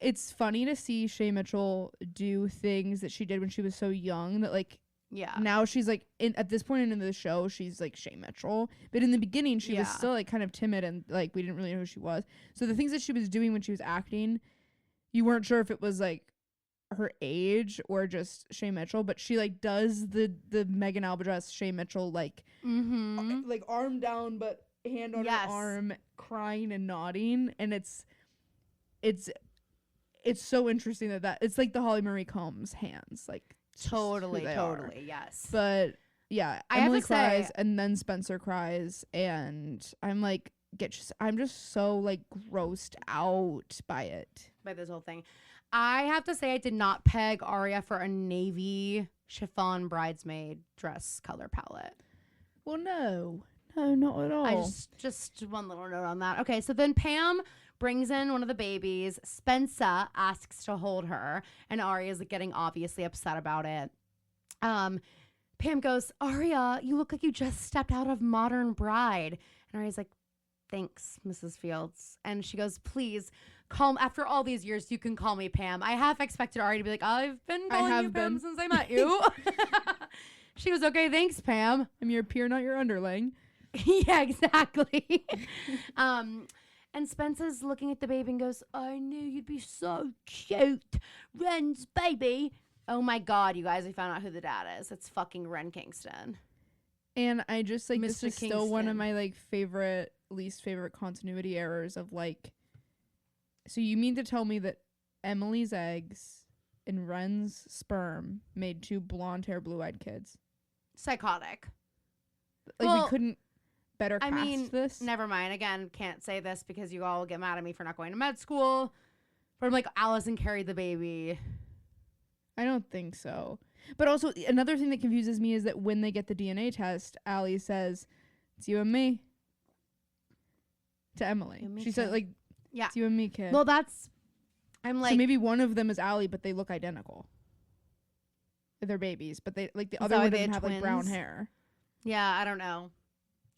Speaker 2: It's funny to see Shay Mitchell do things that she did when she was so young. That like
Speaker 1: Yeah.
Speaker 2: now she's like at this point in the show she's like Shay Mitchell, but in the beginning she was still like kind of timid and like we didn't really know who she was. So the things that she was doing when she was acting, you weren't sure if it was like her age or just Shay Mitchell, but she like does the Megan Albatross Shay Mitchell like like arm down but hand on her arm, crying and nodding, and it's so interesting that it's like the Holly Marie Combs hands, like
Speaker 1: Totally,
Speaker 2: are.
Speaker 1: yes.
Speaker 2: But yeah,
Speaker 1: I have
Speaker 2: Emily
Speaker 1: to
Speaker 2: cries
Speaker 1: say-
Speaker 2: and then Spencer cries, and I'm like I'm just so like grossed out by it.
Speaker 1: By this whole thing. I have to say I did not peg Aria for a navy chiffon bridesmaid dress color palette.
Speaker 2: Well, no, not at all.
Speaker 1: I just one little note on that. Okay, so then Pam brings in one of the babies. Spencer asks to hold her, and Aria's like getting obviously upset about it. Pam goes, Aria, you look like you just stepped out of Modern Bride. And Aria's like, thanks, Mrs. Fields. And she goes, please, after all these years, you can call me Pam. I half expected Aria to be like, I've been calling you Pam since I met you. She goes, okay, thanks, Pam.
Speaker 2: I'm your peer, not your underling.
Speaker 1: Yeah, exactly. And Spencer's looking at the baby and goes, I knew you'd be so cute. Ren's baby. Oh my God, you guys, we found out who the dad is. It's fucking Ren Kingston.
Speaker 2: And I just like, this
Speaker 1: Mr.
Speaker 2: is still one of
Speaker 1: Kingston.
Speaker 2: my like least favorite continuity errors of like, so you mean to tell me that Emily's eggs and Ren's sperm made 2 blonde hair, blue-eyed kids?
Speaker 1: Psychotic.
Speaker 2: Like,
Speaker 1: Well,
Speaker 2: we couldn't better
Speaker 1: I
Speaker 2: cast
Speaker 1: mean,
Speaker 2: this?
Speaker 1: never mind. Again, can't say this because you all will get mad at me for not going to med school. But I'm like, Allison carried the baby.
Speaker 2: I don't think so. But also, another thing that confuses me is that when they get the DNA test, Allie says, it's you and me. To Emily.
Speaker 1: You and me,
Speaker 2: She said,
Speaker 1: kid.
Speaker 2: like,
Speaker 1: Yeah.
Speaker 2: it's you and me, kid.
Speaker 1: Well, I'm like,
Speaker 2: so maybe one of them is Allie, but they look identical. They're babies, but they like the
Speaker 1: Is
Speaker 2: other
Speaker 1: that why
Speaker 2: one
Speaker 1: they
Speaker 2: doesn't
Speaker 1: had
Speaker 2: have like brown
Speaker 1: twins?
Speaker 2: hair.
Speaker 1: yeah, I don't know.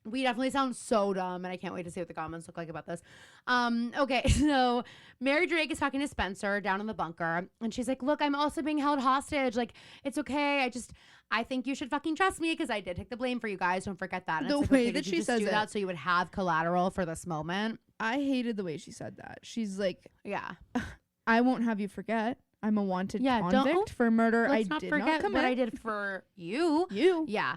Speaker 1: We definitely sound so dumb, and I can't wait to see what the comments look like about this. Okay, so Mary Drake is talking to Spencer down in the bunker, and she's like, look, I'm also being held hostage. Like, it's okay. I think you should fucking trust me because I did take the blame for you guys. Don't forget that. And
Speaker 2: The
Speaker 1: it's like,
Speaker 2: way
Speaker 1: okay,
Speaker 2: that
Speaker 1: did you
Speaker 2: she
Speaker 1: just
Speaker 2: says
Speaker 1: do
Speaker 2: it.
Speaker 1: that so you would have collateral for this moment.
Speaker 2: I hated the way she said that. She's like,
Speaker 1: Yeah.
Speaker 2: I won't have you forget. I'm a wanted
Speaker 1: Yeah,
Speaker 2: convict for murder
Speaker 1: Let's
Speaker 2: I
Speaker 1: not
Speaker 2: did
Speaker 1: forget
Speaker 2: not commit.
Speaker 1: what I did for you.
Speaker 2: You.
Speaker 1: Yeah.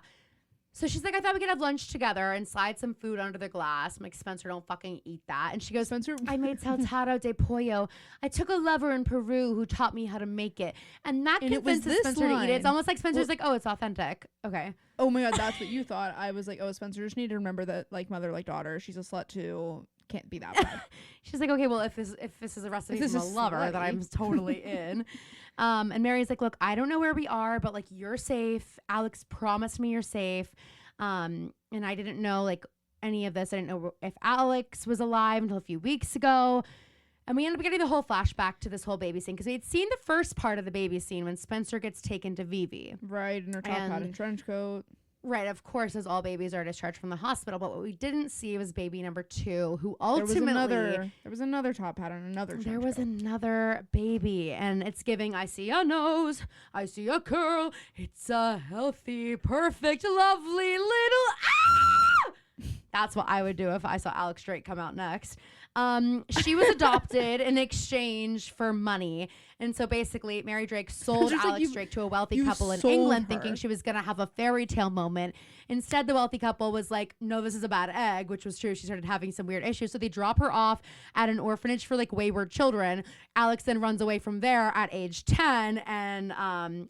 Speaker 1: So she's like, I thought we could have lunch together and slide some food under the glass. I'm like, Spencer, don't fucking eat that. And she goes,
Speaker 2: Spencer.
Speaker 1: I made saltado de pollo. I took a lover in Peru who taught me how to make it. And that
Speaker 2: And it was
Speaker 1: convinces
Speaker 2: this
Speaker 1: Spencer to eat it. It's
Speaker 2: line.
Speaker 1: almost like Spencer's like, oh, it's authentic. Okay.
Speaker 2: Oh my God, that's what you thought. I was like, oh, Spencer, just need to remember that like mother, like daughter. She's a slut too. Can't be that bad.
Speaker 1: She's like, okay, well, if this is a recipe
Speaker 2: this
Speaker 1: from a
Speaker 2: is
Speaker 1: lover, then
Speaker 2: slutty.
Speaker 1: I'm totally in. And Mary's like, look, I don't know where we are, but like, you're safe. Alex promised me you're safe. And I didn't know like any of this. I didn't know if Alex was alive until a few weeks ago. And we ended up getting the whole flashback to this whole baby scene because we had seen the first part of the baby scene when Spencer gets taken to Vivi.
Speaker 2: Right, in her top hat
Speaker 1: And-
Speaker 2: and trench coat.
Speaker 1: Right, of course, as all babies are discharged from the hospital. But what we didn't see was baby number 2, who ultimately
Speaker 2: There was another top hat and another trench
Speaker 1: there was
Speaker 2: coat.
Speaker 1: another baby, and it's giving, I see a nose, I see a curl, it's a healthy, perfect, lovely little, That's what I would do if I saw Alex Drake come out next. She was adopted in exchange for money. And so basically, Mary Drake sold
Speaker 2: Just like
Speaker 1: Alex Drake to a wealthy
Speaker 2: you
Speaker 1: couple in
Speaker 2: sold
Speaker 1: England
Speaker 2: her.
Speaker 1: thinking she was going to have a fairy tale moment. Instead, the wealthy couple was like, no, this is a bad egg, which was true. She started having some weird issues. So they drop her off at an orphanage for like wayward children. Alex then runs away from there at age 10. And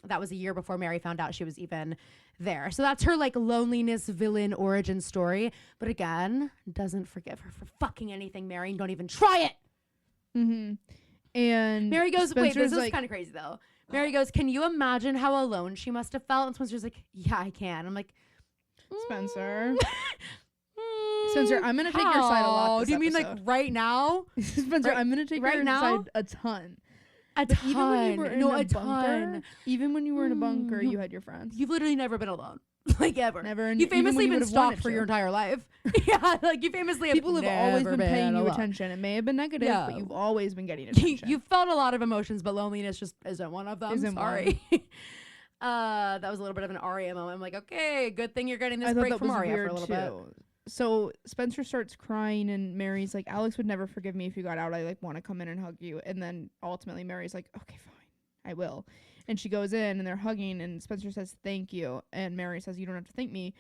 Speaker 1: that was a year before Mary found out she was even there. So that's her like loneliness villain origin story. But again, doesn't forgive her for fucking anything, Mary. And don't even try it.
Speaker 2: Mm-hmm. And
Speaker 1: Mary goes, wait,
Speaker 2: Spencer's
Speaker 1: this is
Speaker 2: like,
Speaker 1: kind of crazy though. Mary goes, can you imagine how alone she must have felt? And Spencer's like, yeah, I can. I'm like,
Speaker 2: Spencer. Spencer, I'm gonna take your side a lot.
Speaker 1: Do you mean like right now?
Speaker 2: Spencer, I'm gonna take your side a ton.
Speaker 1: A
Speaker 2: but
Speaker 1: ton.
Speaker 2: Even when you were in a bunker,
Speaker 1: ton.
Speaker 2: Even when you were in a bunker, you had your friends.
Speaker 1: You've literally never been alone. Like ever.
Speaker 2: Never.
Speaker 1: You famously been stalked for your entire life. Yeah, like you famously
Speaker 2: people have always been paying you
Speaker 1: alone.
Speaker 2: Attention. It may have been negative, but you've always been getting attention.
Speaker 1: You've felt a lot of emotions, but loneliness just isn't one of them. Sorry. That was a little bit of an Aria moment. I'm like, okay, good thing you're getting this break from Aria for a little bit.
Speaker 2: So Spencer starts crying, and Mary's like, Alex would never forgive me if you got out. I like want to come in and hug you. And then ultimately Mary's like, okay, fine, I will. And she goes in and they're hugging, and Spencer says, thank you. And Mary says, you don't have to thank me.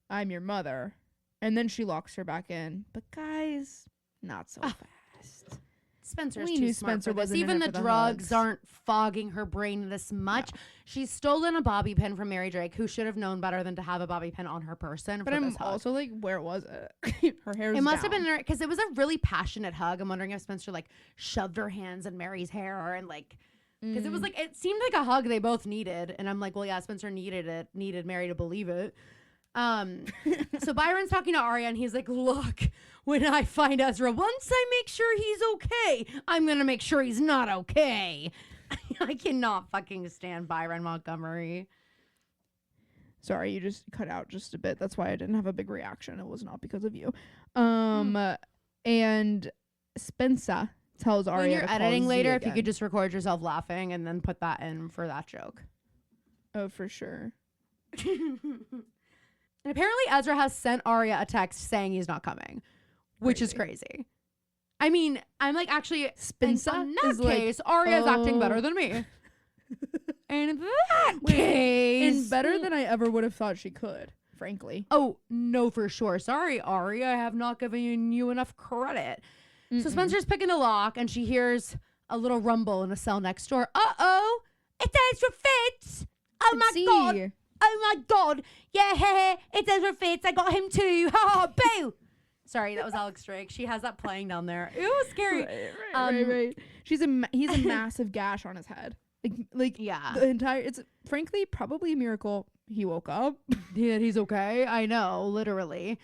Speaker 2: I'm your mother. And then she locks her back in. But guys, not so fast.
Speaker 1: Spencer's
Speaker 2: we
Speaker 1: too
Speaker 2: knew
Speaker 1: smart
Speaker 2: Spencer
Speaker 1: for this.
Speaker 2: wasn't
Speaker 1: Even
Speaker 2: in
Speaker 1: the
Speaker 2: it for
Speaker 1: drugs
Speaker 2: hugs.
Speaker 1: aren't fogging her brain this much. No. She's stolen a bobby pin from Mary Drake, who should have known better than to have a bobby pin on her person.
Speaker 2: But I'm also like, where was it? Her hair's
Speaker 1: It must
Speaker 2: down.
Speaker 1: have been because it was a really passionate hug. I'm wondering if Spencer like shoved her hands in Mary's hair and like. Because it was like, it seemed like a hug they both needed. And I'm like, well, yeah, Spencer needed Mary to believe it. So Byron's talking to Aria and he's like, look, when I find Ezra, once I make sure he's okay, I'm going to make sure he's not okay. I cannot fucking stand Byron Montgomery.
Speaker 2: Sorry, you just cut out just a bit. That's why I didn't have a big reaction. It was not because of you. And Spencer tells Aria
Speaker 1: when you're
Speaker 2: to call
Speaker 1: editing
Speaker 2: Z
Speaker 1: later,
Speaker 2: again.
Speaker 1: if you could just record yourself laughing and then put that in for that joke.
Speaker 2: Oh, for sure.
Speaker 1: And apparently Ezra has sent Aria a text saying he's not coming, which is crazy. I mean, I'm like, actually,
Speaker 2: Spencer
Speaker 1: in that case, Aria's acting better than me. And in that case,
Speaker 2: and better than I ever would have thought she could, frankly.
Speaker 1: Oh, no, for sure. Sorry, Aria, I have not given you enough credit. So Spencer's picking a lock, and she hears a little rumble in a cell next door. Uh-oh, it's Ezra Fitz. Oh, my God. Oh, my God. Yeah, it's Ezra Fitz. I got him too. Ha, boo. Sorry, that was Alex Drake. She has that playing down there. It was scary.
Speaker 2: Right. He's a massive gash on his head. Like
Speaker 1: yeah.
Speaker 2: The entire. It's frankly probably a miracle he woke up.
Speaker 1: Yeah, he's okay. I know, literally.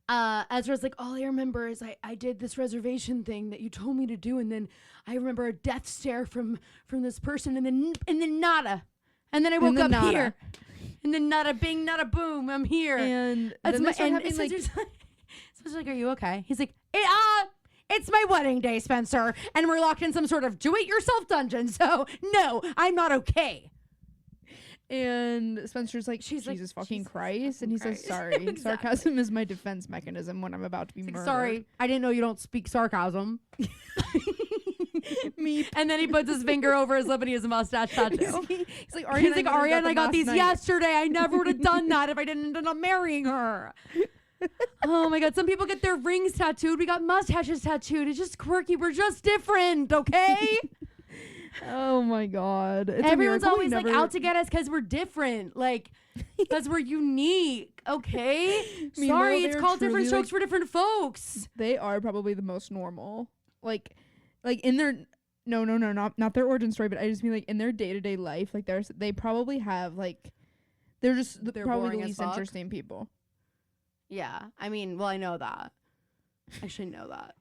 Speaker 1: Ezra's like, all I remember is I did this reservation thing that you told me to do, and then I remember a death stare from this person, and then nada, and then I woke up
Speaker 2: nada.
Speaker 1: here, and then nada bing, nada boom, I'm here,
Speaker 2: and
Speaker 1: that's
Speaker 2: then
Speaker 1: Spencer's like, are you okay? He's like, it's my wedding day, Spencer, and we're locked in some sort of do-it-yourself dungeon, so no, I'm not okay.
Speaker 2: And Spencer's like, Jesus fucking Christ. And he says, sorry. Exactly. Sarcasm is my defense mechanism when I'm about to be murdered.
Speaker 1: Sorry, I didn't know you don't speak sarcasm.
Speaker 2: Me.
Speaker 1: And then he puts his finger over his lip and he has a mustache tattoo.
Speaker 2: He's like, Aria
Speaker 1: and I got these yesterday. I never would have done that if I didn't end up marrying her. Oh my God. Some people get their rings tattooed. We got mustaches tattooed. It's just quirky. We're just different, okay?
Speaker 2: Oh my God.
Speaker 1: Everyone's always like out to get us because we're different. Like, because we're unique. Okay? Sorry, it's called different strokes for different folks.
Speaker 2: They are probably the most normal. Like in their not their origin story, but I just mean like in their day-to-day life, like they probably have like they're probably the least interesting people.
Speaker 1: Yeah. I mean, well, I know that. I should know that.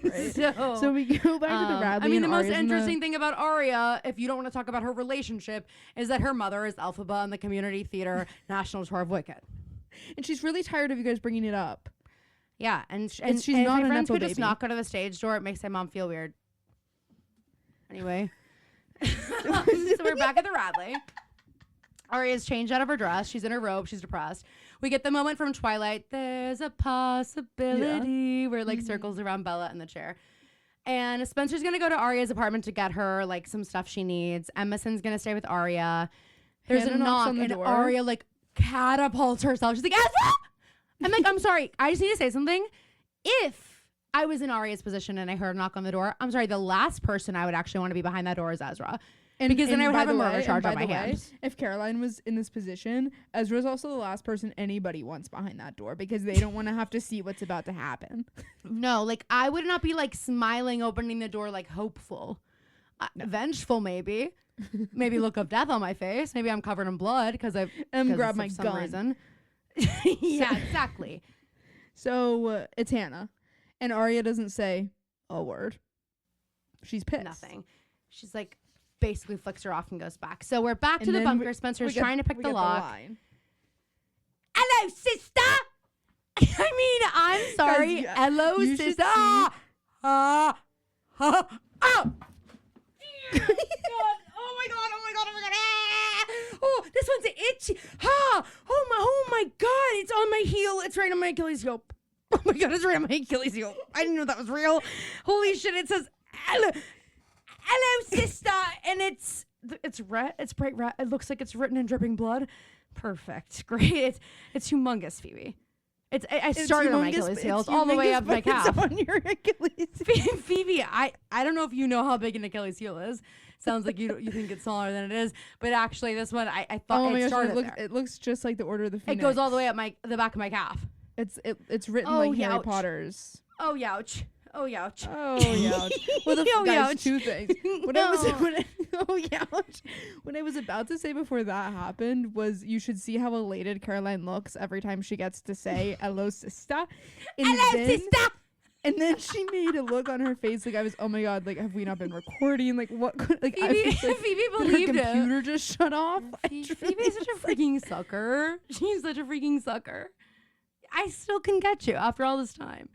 Speaker 2: Right. So we go back to the Radley.
Speaker 1: I mean, the most
Speaker 2: Aria's
Speaker 1: interesting thing about Aria, if you don't want to talk about her relationship, is that her mother is Elphaba in the Community Theater National Tour of Wicked.
Speaker 2: And she's really tired of you guys bringing it up.
Speaker 1: Yeah, and she's
Speaker 2: not
Speaker 1: my
Speaker 2: a
Speaker 1: friends
Speaker 2: nepo
Speaker 1: could just
Speaker 2: baby.
Speaker 1: not go to the stage door. It makes my mom feel weird. Anyway. So we're back at the Radley. Aria's changed out of her dress. She's in her robe. She's depressed. We get the moment from Twilight. There's a possibility where it like circles around Bella in the chair. And Spencer's going to go to Aria's apartment to get her like some stuff she needs. Emerson's going to stay with Aria. There's
Speaker 2: Hannah
Speaker 1: a knock
Speaker 2: on the
Speaker 1: and
Speaker 2: door.
Speaker 1: Aria like catapults herself. She's like, Ezra! I'm like, I'm sorry. I just need to say something. If I was in Aria's position and I heard a knock on the door, I'm sorry, the last person I would actually want to be behind that door is Ezra. Because then I would have a murder charge on my hands.
Speaker 2: If Caroline was in this position, Ezra's also the last person anybody wants behind that door because they don't want to have to see what's about to happen.
Speaker 1: No, like I would not be like smiling, opening the door like hopeful. Vengeful maybe. maybe look up death on my face. Maybe I'm covered in blood because I've
Speaker 2: grab my
Speaker 1: for some
Speaker 2: gun.
Speaker 1: reason. Yeah, exactly.
Speaker 2: So it's Hannah, and Aria doesn't say a word. She's pissed.
Speaker 1: Nothing. She's like basically flicks her off and goes back. So we're back to
Speaker 2: And
Speaker 1: the
Speaker 2: then
Speaker 1: bunker. Spencer's trying to pick the lock.
Speaker 2: line.
Speaker 1: Hello, sister. I mean, I'm sorry.
Speaker 2: Guys,
Speaker 1: Hello,
Speaker 2: you should
Speaker 1: sister.
Speaker 2: see-
Speaker 1: Oh. God. Oh my god. Ah! Oh, this one's itchy. Oh my god. It's on my heel. It's right on my Achilles heel. Oh my god, it's right on my Achilles heel. I didn't know that was real. Holy shit, it says hello, sister. And it's red. It's bright red. It looks like it's written in dripping blood. Perfect. Great. It's humongous, Phoebe. I started on my Achilles heel. It's all the way up my calf.
Speaker 2: It's on your Achilles.
Speaker 1: Phoebe, I don't know if you know how big an Achilles heel is. Sounds like you think it's smaller than it is, but actually this one I thought
Speaker 2: Oh my gosh,
Speaker 1: started there.
Speaker 2: it looks just like the Order of the Phoenix.
Speaker 1: It goes all the way up the back of my calf.
Speaker 2: It's written
Speaker 1: Oh,
Speaker 2: like Harry
Speaker 1: youch.
Speaker 2: Potter's.
Speaker 1: Oh youch. Oh youch.
Speaker 2: Oh youch. Well,
Speaker 1: Oh,
Speaker 2: guys,
Speaker 1: youch.
Speaker 2: two things. When
Speaker 1: No.
Speaker 2: I was about to say before that happened was you should see how elated Caroline looks every time she gets to say "Ello Sista."
Speaker 1: Hello, sister.
Speaker 2: And then she made a look on her face like I was, oh my god, like have we not been recording? Like what? Like I
Speaker 1: Phoebe,
Speaker 2: feel like
Speaker 1: Phoebe
Speaker 2: her
Speaker 1: believed it.
Speaker 2: computer just shut off.
Speaker 1: Phoebe's such a freaking sucker. She's such a freaking sucker. I still can get you after all this time.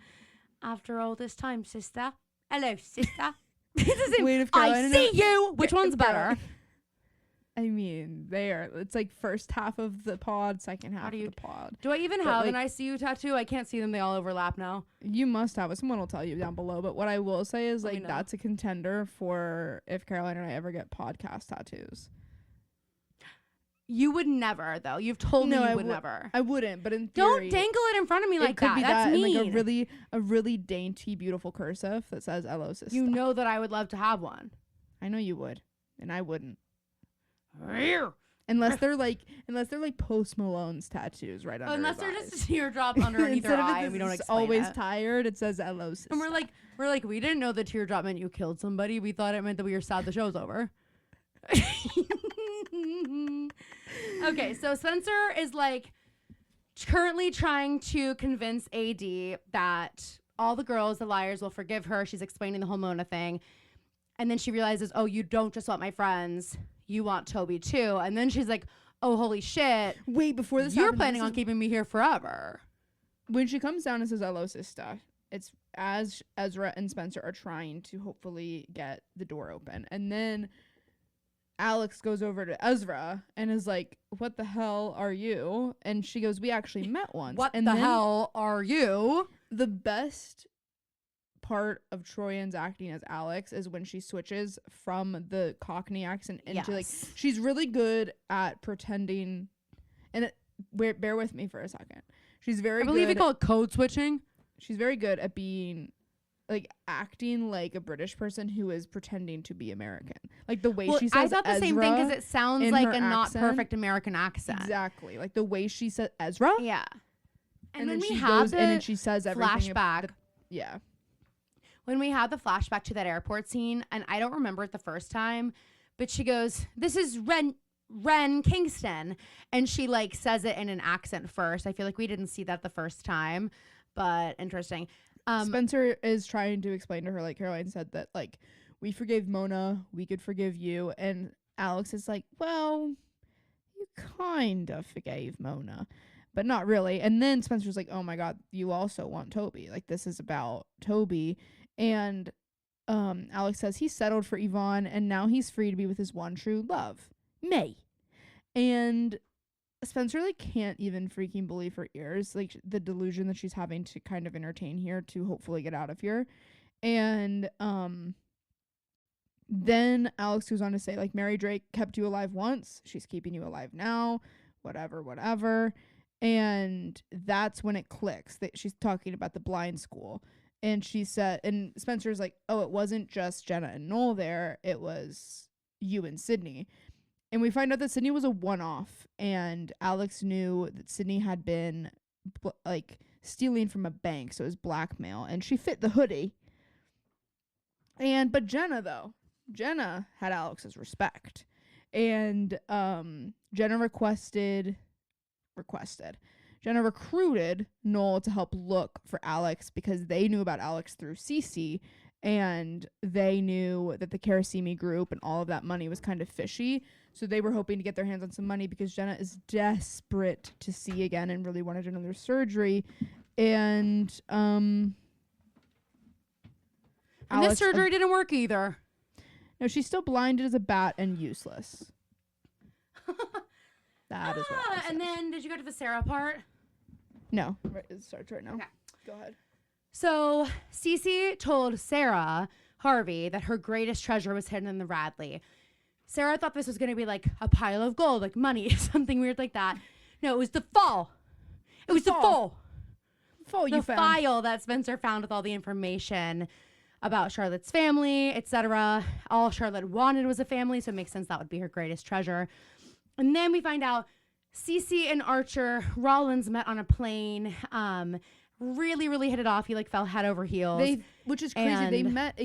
Speaker 1: After all this time, sister. Hello, sister.
Speaker 2: Wait, if
Speaker 1: I
Speaker 2: Caroline
Speaker 1: see you. Which one's better?
Speaker 2: I mean, it's like first half of the pod, second half of the pod.
Speaker 1: Do I even
Speaker 2: But,
Speaker 1: have
Speaker 2: like,
Speaker 1: an I see you tattoo? I can't see them. They all overlap now.
Speaker 2: You must have it. Someone will tell you down below. But what I will say is
Speaker 1: Let me
Speaker 2: like
Speaker 1: know.
Speaker 2: that's a contender for if Caroline and I ever get podcast tattoos.
Speaker 1: You would never, though. You've told me
Speaker 2: No,
Speaker 1: you
Speaker 2: I
Speaker 1: would
Speaker 2: would-
Speaker 1: never.
Speaker 2: I wouldn't, but in
Speaker 1: Don't
Speaker 2: theory,
Speaker 1: dangle it in front of me
Speaker 2: it
Speaker 1: like
Speaker 2: could
Speaker 1: that.
Speaker 2: be
Speaker 1: That's
Speaker 2: that
Speaker 1: mean.
Speaker 2: and like a really dainty, beautiful cursive that says "Ello Sista."
Speaker 1: You know that I would love to have one.
Speaker 2: I know you would, and I wouldn't.
Speaker 1: Unless
Speaker 2: Unless they're like Post Malone's tattoos right under his
Speaker 1: they're
Speaker 2: eyes.
Speaker 1: just a teardrop underneath
Speaker 2: Instead
Speaker 1: her
Speaker 2: of
Speaker 1: eye, and we don't
Speaker 2: it's
Speaker 1: explain
Speaker 2: always
Speaker 1: it.
Speaker 2: tired, it says "Ello Sista."
Speaker 1: And we're like, we didn't know the teardrop meant you killed somebody. We thought it meant that we were sad the show's over. Okay, so Spencer is like currently trying to convince AD that all the girls, the liars, will forgive her. She's explaining the whole Mona thing. And then she realizes, oh, you don't just want my friends. You want Toby too. And then she's like, oh, holy shit.
Speaker 2: Wait, before this
Speaker 1: You're
Speaker 2: happens,
Speaker 1: planning on keeping me here forever.
Speaker 2: when she comes down and says "Ello Sista," it's as Ezra and Spencer are trying to hopefully get the door open. And then Alex goes over to Ezra and is like, "What the hell are you?" And she goes, "We actually met once."
Speaker 1: What
Speaker 2: and
Speaker 1: the
Speaker 2: then
Speaker 1: hell are you?
Speaker 2: The best part of Troyan's acting as Alex is when she switches from the Cockney accent into like
Speaker 1: Yes.
Speaker 2: she's really good at pretending. And bear with me for a second. She's very
Speaker 1: I believe we
Speaker 2: good.
Speaker 1: call it code switching.
Speaker 2: She's very good at being like acting like a British person who is pretending to be American. Like the way
Speaker 1: Well,
Speaker 2: she says
Speaker 1: I thought the same thing because
Speaker 2: Ezra
Speaker 1: it sounds
Speaker 2: in
Speaker 1: like
Speaker 2: her
Speaker 1: a not
Speaker 2: accent.
Speaker 1: perfect American accent.
Speaker 2: Exactly. Like the way she said Ezra.
Speaker 1: Yeah. And then we
Speaker 2: she
Speaker 1: have
Speaker 2: goes in and she says everything.
Speaker 1: flashback.
Speaker 2: Yeah.
Speaker 1: When we had the flashback to that airport scene, and I don't remember it the first time, but she goes, "This is Ren Kingston," and she like says it in an accent first. I feel like we didn't see that the first time, but interesting.
Speaker 2: Spencer is trying to explain to her, like Caroline said, that like we forgave Mona, we could forgive you, and Alex is like, well, you kind of forgave Mona, but not really. And then Spencer's like, oh my god, you also want Toby. Like this is about Toby. And Alex says he settled for Yvonne and now he's free to be with his one true love, May. And Spencer like can't even freaking believe her ears, like the delusion that she's having to kind of entertain here to hopefully get out of here. And then Alex goes on to say, like, Mary Drake kept you alive once, she's keeping you alive now, whatever. And that's when it clicks that she's talking about the blind school. And she said, and Spencer's like, oh, it wasn't just Jenna and Noel there, it was you and Sydney. And we find out that Sydney was a one-off, and Alex knew that Sydney had been like stealing from a bank, so it was blackmail, and she fit the hoodie. But Jenna had Alex's respect, And Jenna Jenna recruited Noel to help look for Alex because they knew about Alex through Cece, and they knew that the Karasimi group and all of that money was kind of fishy. So they were hoping to get their hands on some money because Jenna is desperate to see again and really wanted another surgery. And
Speaker 1: this surgery didn't work either.
Speaker 2: No, she's still blinded as a bat and useless. That is what I
Speaker 1: And then, did you go to the Sarah part?
Speaker 2: No, it starts right now.
Speaker 1: Okay.
Speaker 2: Go ahead.
Speaker 1: So, Cece told Sarah Harvey that her greatest treasure was hidden in the Radley. Sarah thought this was going to be like a pile of gold, like money, something weird like that. No, it was the fall. It was the fall. The file that Spencer found with all the information about Charlotte's family, etc. All Charlotte wanted was a family, so it makes sense that would be her greatest treasure. And then we find out Cece and Archer Rollins met on a plane. Really, really hit it off. He like fell head over heels.
Speaker 2: Which is crazy. They met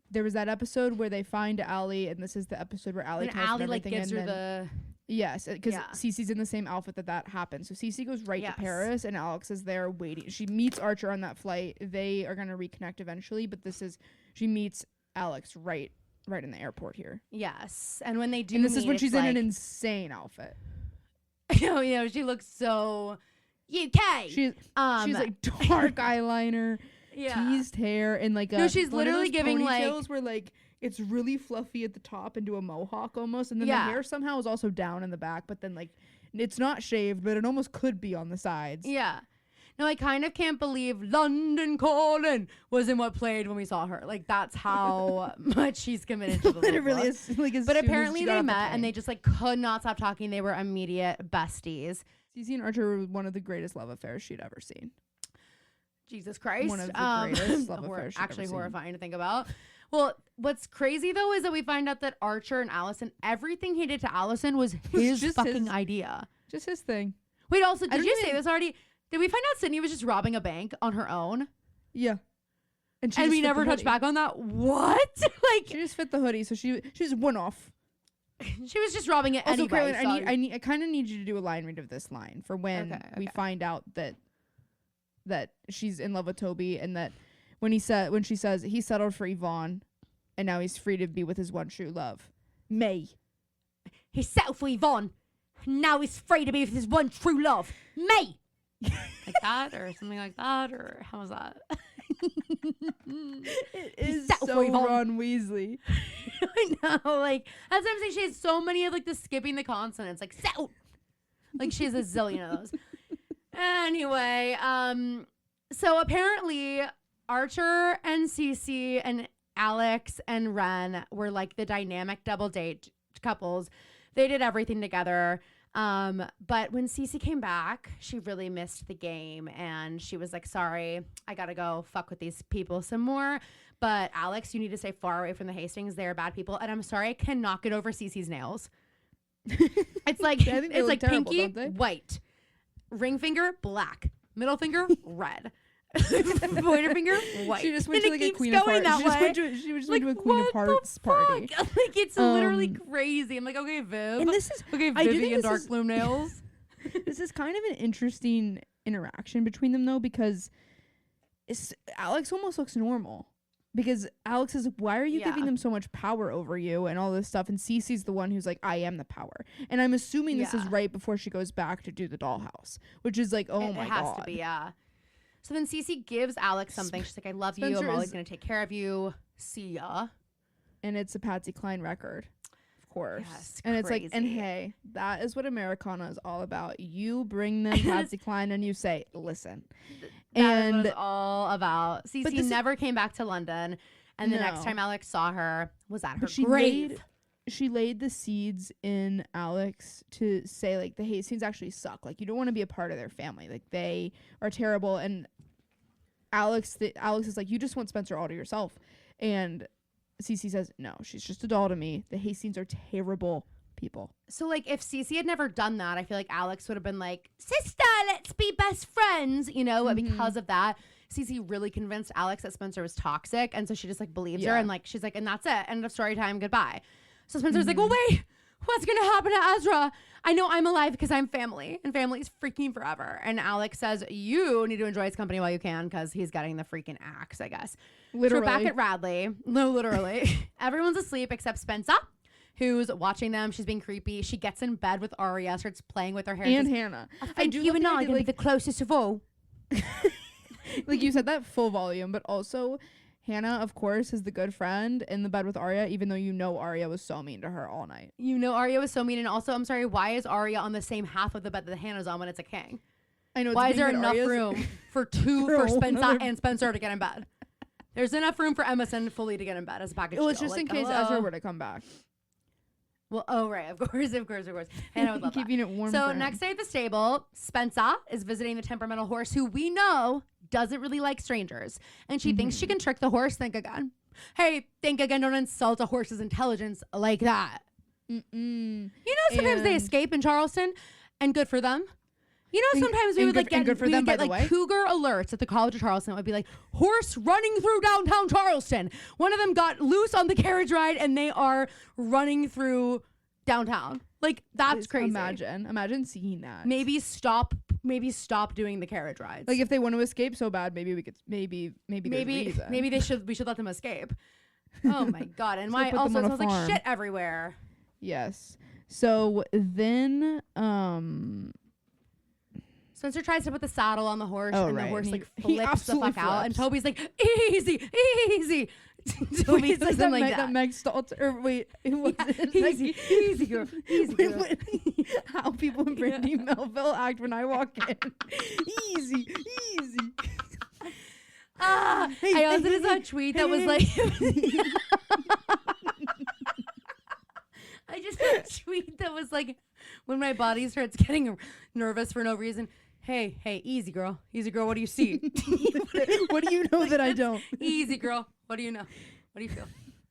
Speaker 2: there was that episode where they find Allie, and this is the episode where Allie tells
Speaker 1: Allie
Speaker 2: them
Speaker 1: like
Speaker 2: everything.
Speaker 1: gives her the
Speaker 2: yes, because Cece's in the same outfit that happened. So Cece goes right to Paris, and Alex is there waiting. She meets Archer on that flight. They are gonna reconnect eventually, but she meets Alex right in the airport here.
Speaker 1: Yes, and when they do,
Speaker 2: and this
Speaker 1: meet,
Speaker 2: is when she's
Speaker 1: like,
Speaker 2: in an insane outfit.
Speaker 1: She looks so UK.
Speaker 2: She's like dark eyeliner, teased hair, and like
Speaker 1: she's literally giving
Speaker 2: ponytails where like it's really fluffy at the top into a mohawk almost, and then the hair somehow is also down in the back, but then like it's not shaved, but it almost could be on the sides.
Speaker 1: Yeah. No, I kind of can't believe London Calling wasn't what played when we saw her. Like, that's how much she's committed to the
Speaker 2: It really is. Like,
Speaker 1: but apparently they met and they just like could not stop talking. They were immediate besties.
Speaker 2: Cece and Archer were one of the greatest love affairs she'd ever seen.
Speaker 1: Jesus Christ.
Speaker 2: One of the greatest love affairs she'd
Speaker 1: actually
Speaker 2: ever
Speaker 1: horrifying to think about. Well, what's crazy though is that we find out that Archer and Allison, everything he did to Allison was his fucking idea.
Speaker 2: Just his thing.
Speaker 1: Wait, also, did you say this already? Did we find out Sydney was just robbing a bank on her own?
Speaker 2: Yeah.
Speaker 1: And we never touched back on that? What? Like,
Speaker 2: she just fit the hoodie, so she's one off.
Speaker 1: She was just robbing it
Speaker 2: also,
Speaker 1: anyway.
Speaker 2: Caroline, I kind of need you to do a line read of this line for when we find out that she's in love with Toby, and that when she says he settled for Yvonne and now he's free to be with his one true love, May.
Speaker 1: He settled for Yvonne. Now he's free to be with his one true love, May. Like that, or something like that, or how was that?
Speaker 2: It is so Ron Weasley.
Speaker 1: I know, like that's what I'm saying. She has so many of like the skipping the consonants, like so. Like she has a zillion of those. Anyway, so apparently Archer and Cece and Alex and Ren were like the dynamic double date couples. They did everything together. But when Cece came back, she really missed the game, and she was like, sorry, I gotta go fuck with these people some more. But Alex, you need to stay far away from the Hastings. They are bad people. And I'm sorry, I cannot get over Cece's nails. It's like, it's like terrible, pinky, white, ring finger, black, middle finger, red. Pointer finger, white.
Speaker 2: She just went to like a Queen of Hearts. She just went to a Queen of Hearts party.
Speaker 1: Like it's literally crazy. I'm like, okay, Viv.
Speaker 2: And this is
Speaker 1: Vivian dark bloom nails.
Speaker 2: This is kind of an interesting interaction between them though, because Alex almost looks normal. Because Alex is like, why are you giving them so much power over you and all this stuff? And Cece's the one who's like, I am the power. And I'm assuming this is right before she goes back to do the dollhouse, which is like, oh my God. It has to be,
Speaker 1: yeah. So then Cece gives Alex something. She's like, I love you. I'm always going to take care of you. See ya.
Speaker 2: And it's a Patsy Cline record, of course.
Speaker 1: Yes,
Speaker 2: and it's like, and hey, that is what Americana is all about. You bring them Patsy Cline and you say, listen.
Speaker 1: That is what it's all about. Cece never came back to London. And the next time Alex saw her was at her grave.
Speaker 2: She laid the seeds in Alex to say, like, the Hastings actually suck. Like, you don't want to be a part of their family. Like, they are terrible. And Alex is like, you just want Spencer all to yourself. And Cece says, no, she's just a doll to me. The Hastings are terrible people.
Speaker 1: So, like, if Cece had never done that, I feel like Alex would have been like, sister, let's be best friends, you know? But because of that, Cece really convinced Alex that Spencer was toxic. And so she just, like, believes her. And, like, she's like, and that's it. End of story time. Goodbye. So Spencer's like, well, wait, what's going to happen to Ezra? I know I'm alive because I'm family, and family's freaking forever. And Alex says, you need to enjoy his company while you can because he's getting the freaking axe, I guess.
Speaker 2: Literally.
Speaker 1: So we're back at Radley. No, literally. Everyone's asleep except Spencer, who's watching them. She's being creepy. She gets in bed with Aria, starts playing with her hair.
Speaker 2: And Hannah.
Speaker 1: I do you and I are going to be the closest of all.
Speaker 2: Like you said that full volume, but also Hannah, of course, is the good friend in the bed with Aria, even though you know Aria was so mean to her all night.
Speaker 1: You know Aria was so mean. And also, I'm sorry, why is Aria on the same half of the bed that Hannah's on when it's a king?
Speaker 2: I know.
Speaker 1: Why is there enough room for Spencer and Spencer to get in bed? There's enough room for Emerson fully to get in bed as a package.
Speaker 2: It was just in case Ezra were to come back.
Speaker 1: Well, oh, right. Of course. Hannah would love
Speaker 2: keeping it warm.
Speaker 1: So next day at the stable, Spencer is visiting the temperamental horse who we know doesn't really like strangers. And she thinks she can trick the horse. Think again. Hey, think again. Don't insult a horse's intelligence like that. You know, sometimes they escape in Charleston, and good for them. You know, sometimes we would get cougar alerts at the College of Charleston. It would be like, horse running through downtown Charleston. One of them got loose on the carriage ride and they are running through downtown. Like, that's crazy.
Speaker 2: Imagine seeing that.
Speaker 1: Maybe stop doing the carriage rides.
Speaker 2: Like, if they want to escape so bad, maybe we could, maybe
Speaker 1: we should let them escape. Oh my God. And why also it smells like shit everywhere.
Speaker 2: Yes. So then,
Speaker 1: Spencer tries to put the saddle on the horse, the horse flips the fuck out, and Toby's like, easy. Toby says something like that.
Speaker 2: Meg Stalter, or wait,
Speaker 1: easy girl.
Speaker 2: How people in Brandy Melville act when I walk in. Easy.
Speaker 1: I also just saw a tweet that was like, I just saw a tweet that was like, when my body starts getting nervous for no reason. Hey, easy girl. What do you see?
Speaker 2: What do you know that I don't?
Speaker 1: Easy girl. What do you know? What do you feel?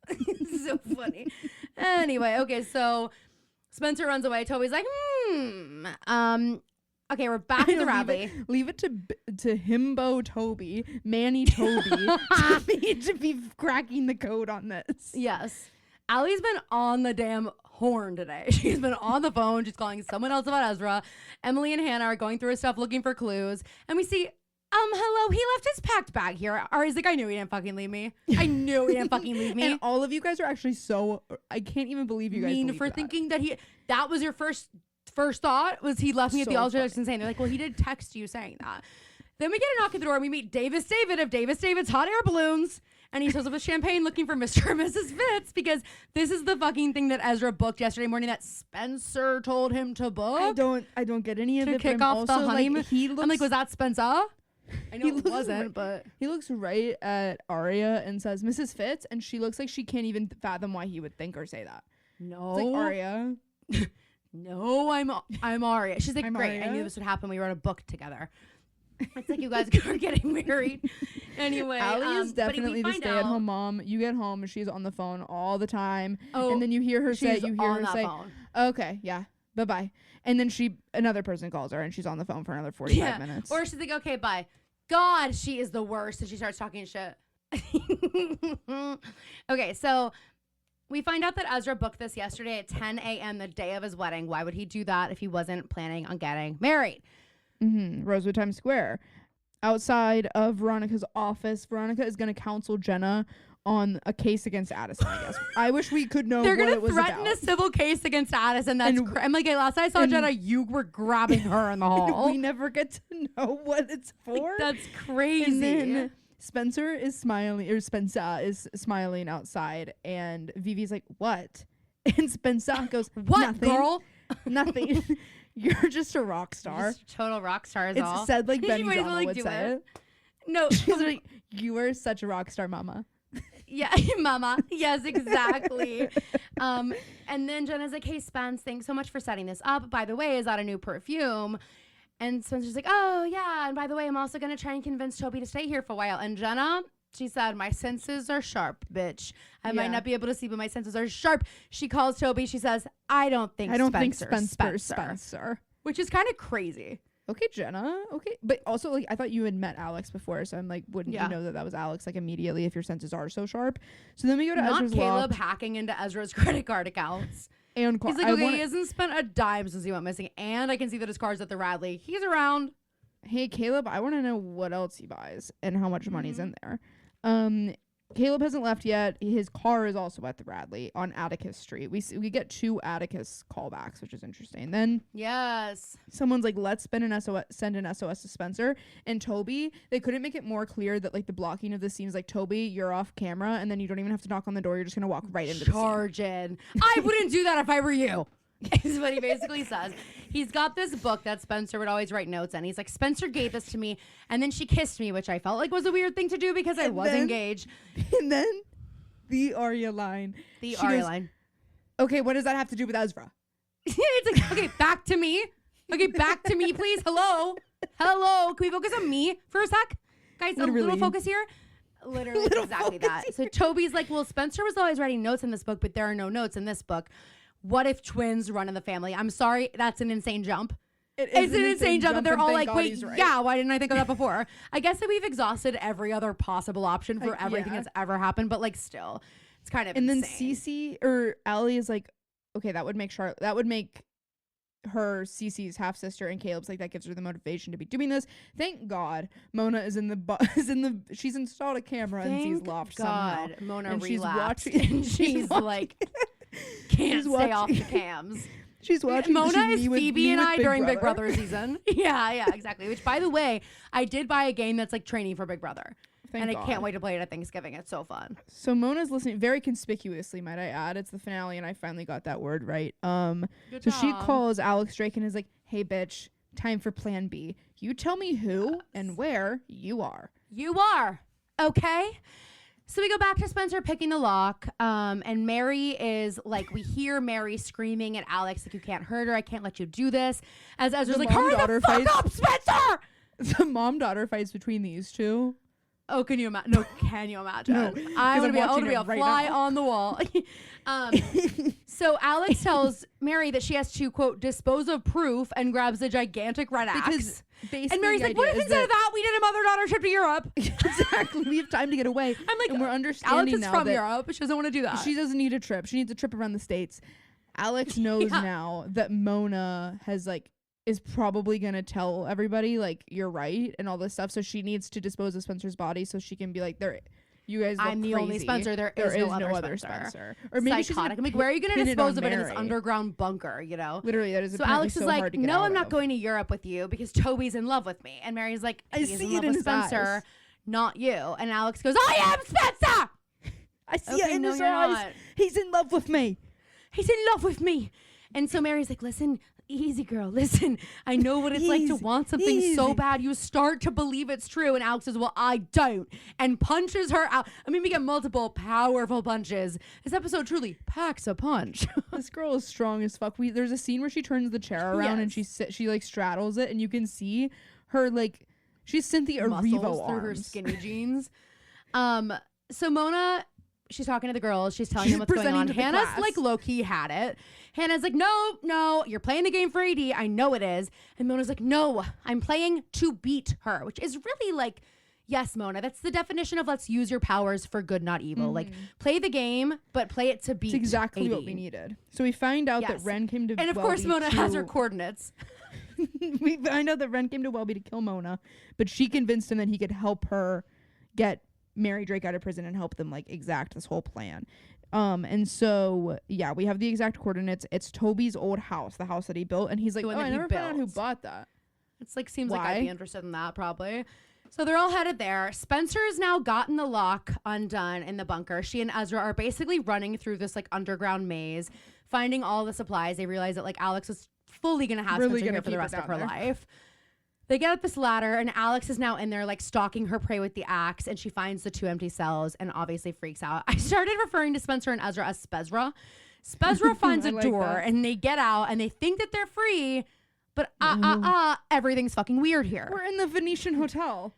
Speaker 1: It's so funny. Anyway, okay, so Spencer runs away. Toby's like, okay, we're back in the Radley.
Speaker 2: Leave it to Himbo Toby, Manny Toby, to be cracking the code on this.
Speaker 1: Yes. Allie's been on the damn horn today. She's been on the phone. She's calling someone else about Ezra. Emily and Hannah are going through his stuff looking for clues. And we see, hello, he left his packed bag here. Ari's like, I knew he didn't fucking leave me.
Speaker 2: And all of you guys are actually so, I can't even believe you guys
Speaker 1: mean for thinking that was your first thought was he left me at the altar. That's insane. They're like, well, he did text you saying that. Then we get a knock at the door and we meet Davis David of Davis David's Hot Air Balloons. And he shows up with champagne looking for Mr. and Mrs. Fitz because this is the fucking thing that Ezra booked yesterday morning that Spencer told him to book.
Speaker 2: I don't get any of it.
Speaker 1: To kick off the honeymoon. I'm like, was that Spencer? I know it wasn't, but
Speaker 2: he looks right at Aria and says, Mrs. Fitz, and she looks like she can't even fathom why he would think or say that.
Speaker 1: No.
Speaker 2: It's like, Aria.
Speaker 1: No, I'm Aria. She's like,
Speaker 2: I'm
Speaker 1: great.
Speaker 2: Aria.
Speaker 1: I knew this would happen. We wrote a book together. It's like you guys are getting married. Anyway,
Speaker 2: Allie is definitely the stay-at-home mom. You get home and she's on the phone all the time. Oh, and then you hear her say,
Speaker 1: phone.
Speaker 2: Okay, yeah, bye-bye. And then another person calls her and she's on the phone for another 45 minutes.
Speaker 1: Or she's like, okay, bye. God, she is the worst. And she starts talking shit. Okay, so we find out that Ezra booked this yesterday at 10 a.m. the day of his wedding. Why would he do that if he wasn't planning on getting married?
Speaker 2: Rosewood Times Square. Outside of Veronica's office, Veronica is going to counsel Jenna on a case against Addison, I guess. I wish we could know what it was about. They're going to threaten
Speaker 1: a civil case against Addison. That's I'm like, last I saw Jenna, you were grabbing her in the hall.
Speaker 2: We never get to know what it's for.
Speaker 1: Like, that's crazy.
Speaker 2: And then Spencer is smiling outside, and Vivi's like, what? And Spencer goes,
Speaker 1: what,
Speaker 2: nothing,
Speaker 1: girl?
Speaker 2: Nothing. You're just a rock star.
Speaker 1: Just total rock star is all.
Speaker 2: It's said like Benny Donna would say it.
Speaker 1: No.
Speaker 2: She's like, you are such a rock star, mama.
Speaker 1: Yeah, mama. Yes, exactly. And then Jenna's like, hey, Spence, thanks so much for setting this up. By the way, is that a new perfume? And Spencer's like, oh, yeah. And by the way, I'm also going to try and convince Toby to stay here for a while. And Jenna, she said, my senses are sharp, bitch. I might not be able to see, but my senses are sharp. She calls Toby. She says, I don't think Spencer.
Speaker 2: Spencer.
Speaker 1: Which is kind of crazy.
Speaker 2: okay, Jenna. Okay. But also, like, I thought you had met Alex before. So I'm like, wouldn't you know that was Alex, like, immediately if your senses are so sharp? So then we go to
Speaker 1: Not
Speaker 2: Ezra's
Speaker 1: Caleb
Speaker 2: loft.
Speaker 1: hacking into Ezra's credit card accounts.
Speaker 2: And
Speaker 1: He's like, okay, he hasn't spent a dime since he went missing. And I can see that his car's at the Radley. He's around.
Speaker 2: Hey, Caleb, I want to know what else he buys and how much money's in there. Caleb hasn't left yet. His car is also at the Radley on Atticus Street. We get 2 Atticus callbacks, which is interesting. Then someone's like, let's send an SOS to Spencer and Toby. They couldn't make it more clear that like the blocking of the scene is like, Toby, you're off camera, and then you don't even have to knock on the door. You're just gonna walk right into the scene.
Speaker 1: I wouldn't do that if I were you. Is what he basically says. He's got this book that Spencer would always write notes in. He's like, Spencer gave this to me, and then she kissed me, which I felt like was a weird thing to do because I was engaged.
Speaker 2: And then the Aria line. Okay, what does that have to do with Ezra?
Speaker 1: It's like, okay, back to me. Okay, back to me, please. Hello. Can we focus on me for a sec? Guys, a little focus here. Literally exactly that. So Toby's like, well, Spencer was always writing notes in this book, but there are no notes in this book. What if twins run in the family? I'm sorry, that's an insane jump. It's an insane jump that they're all like, wait, yeah, why didn't I think of that before? I guess that we've exhausted every other possible option for everything that's ever happened, but like still, it's kind of insane.
Speaker 2: And then Cece or Allie is like, okay, that would make her Cece's half sister, and Caleb's like, that gives her the motivation to be doing this. Thank God Mona is in the she's installed a camera in C's loft somehow.
Speaker 1: Mona
Speaker 2: and
Speaker 1: relapsed. She's like can't stay off the cams.
Speaker 2: She's watching.
Speaker 1: Mona is Phoebe and I during Big Brother season. Yeah, exactly. Which, by the way, I did buy a game that's like training for Big Brother. I can't wait to play it at Thanksgiving. It's so fun.
Speaker 2: So Mona's listening very conspicuously, might I add. It's the finale, and I finally got that word right. So she calls Alex Drake and is like, hey, bitch, time for plan B. You tell me who and where you are.
Speaker 1: You are. Okay? So we go back to Spencer picking the lock, and Mary is like, we hear Mary screaming at Alex, like, you can't hurt her, I can't let you do this. As Ezra's like, hurry the fuck up, Spencer!
Speaker 2: The mom-daughter fights between these two.
Speaker 1: Oh, can you imagine? No, can you imagine? No, I would be a fly on the wall. So Alex tells Mary that she has to, quote, dispose of proof, and grabs a gigantic red axe. And Mary's like, what if instead of that we did a mother-daughter trip to Europe?
Speaker 2: Exactly. We have time to get away.
Speaker 1: I'm like,
Speaker 2: and we're understanding
Speaker 1: Alex is
Speaker 2: now
Speaker 1: from
Speaker 2: that
Speaker 1: Europe. She doesn't want to do that.
Speaker 2: She doesn't need a trip. She needs a trip around the States. Alex knows now that Mona is probably going to tell everybody, like, you're right and all this stuff. So she needs to dispose of Spencer's body so she can be like, you guys look
Speaker 1: I'm the
Speaker 2: crazy.
Speaker 1: only Spencer. There is no other Spencer.
Speaker 2: Or maybe
Speaker 1: psychotic. I'm like, where are you going to dispose of it in this underground bunker, you know?
Speaker 2: Literally, that is
Speaker 1: so Alex is like, no, I'm not going to Europe with you because Toby's in love with me. And Mary's like, he's in love with Spencer, not you. And Alex goes, I am Spencer!
Speaker 2: I see it in his eyes. He's in love with me.
Speaker 1: He's in love with me. And so Mary's like, listen, easy girl, listen, I know what it's like to want something so bad you start to believe it's true. And Alex says, well, I don't, and punches her out. I mean, we get multiple powerful punches. This episode truly packs a punch.
Speaker 2: This girl is strong as fuck. There's a scene where she turns the chair around and she like straddles it, and you can see her, like, she's Cynthia Erivo
Speaker 1: through her skinny jeans. So Mona, she's talking to the girls. She's telling them what's going on. Hannah's like low-key had it. Hannah's like, no, you're playing the game for AD. I know it is. And Mona's like, no, I'm playing to beat her, which is really like, yes, Mona, that's the definition of let's use your powers for good, not evil. Like, play the game, but play it to beat.
Speaker 2: It's exactly
Speaker 1: AD.
Speaker 2: What we needed. So we find out that Ren came to
Speaker 1: And of course, Mona has her coordinates.
Speaker 2: We find out that Ren came to Welby to kill Mona, but she convinced him that he could help her get Mary Drake out of prison and help them like exact this whole plan. And so yeah, we have the exact coordinates. It's Toby's old house, the house that he built, and he's like, I never found out who bought that.
Speaker 1: It's like, seems like I'd be interested in that probably. So they're all headed there. Spencer's now gotten the lock undone in the bunker. She and Ezra are basically running through this like underground maze, finding all the supplies. They realize that like Alex is fully gonna have Spencer here for the rest of her life. They get up this ladder, and Alex is now in there, like, stalking her prey with the axe, and she finds the 2 empty cells and obviously freaks out. I started referring to Spencer and Ezra as Spezra. Spezra finds a door, and they get out, and they think that they're free, but everything's fucking weird here.
Speaker 2: We're in the Venetian Hotel.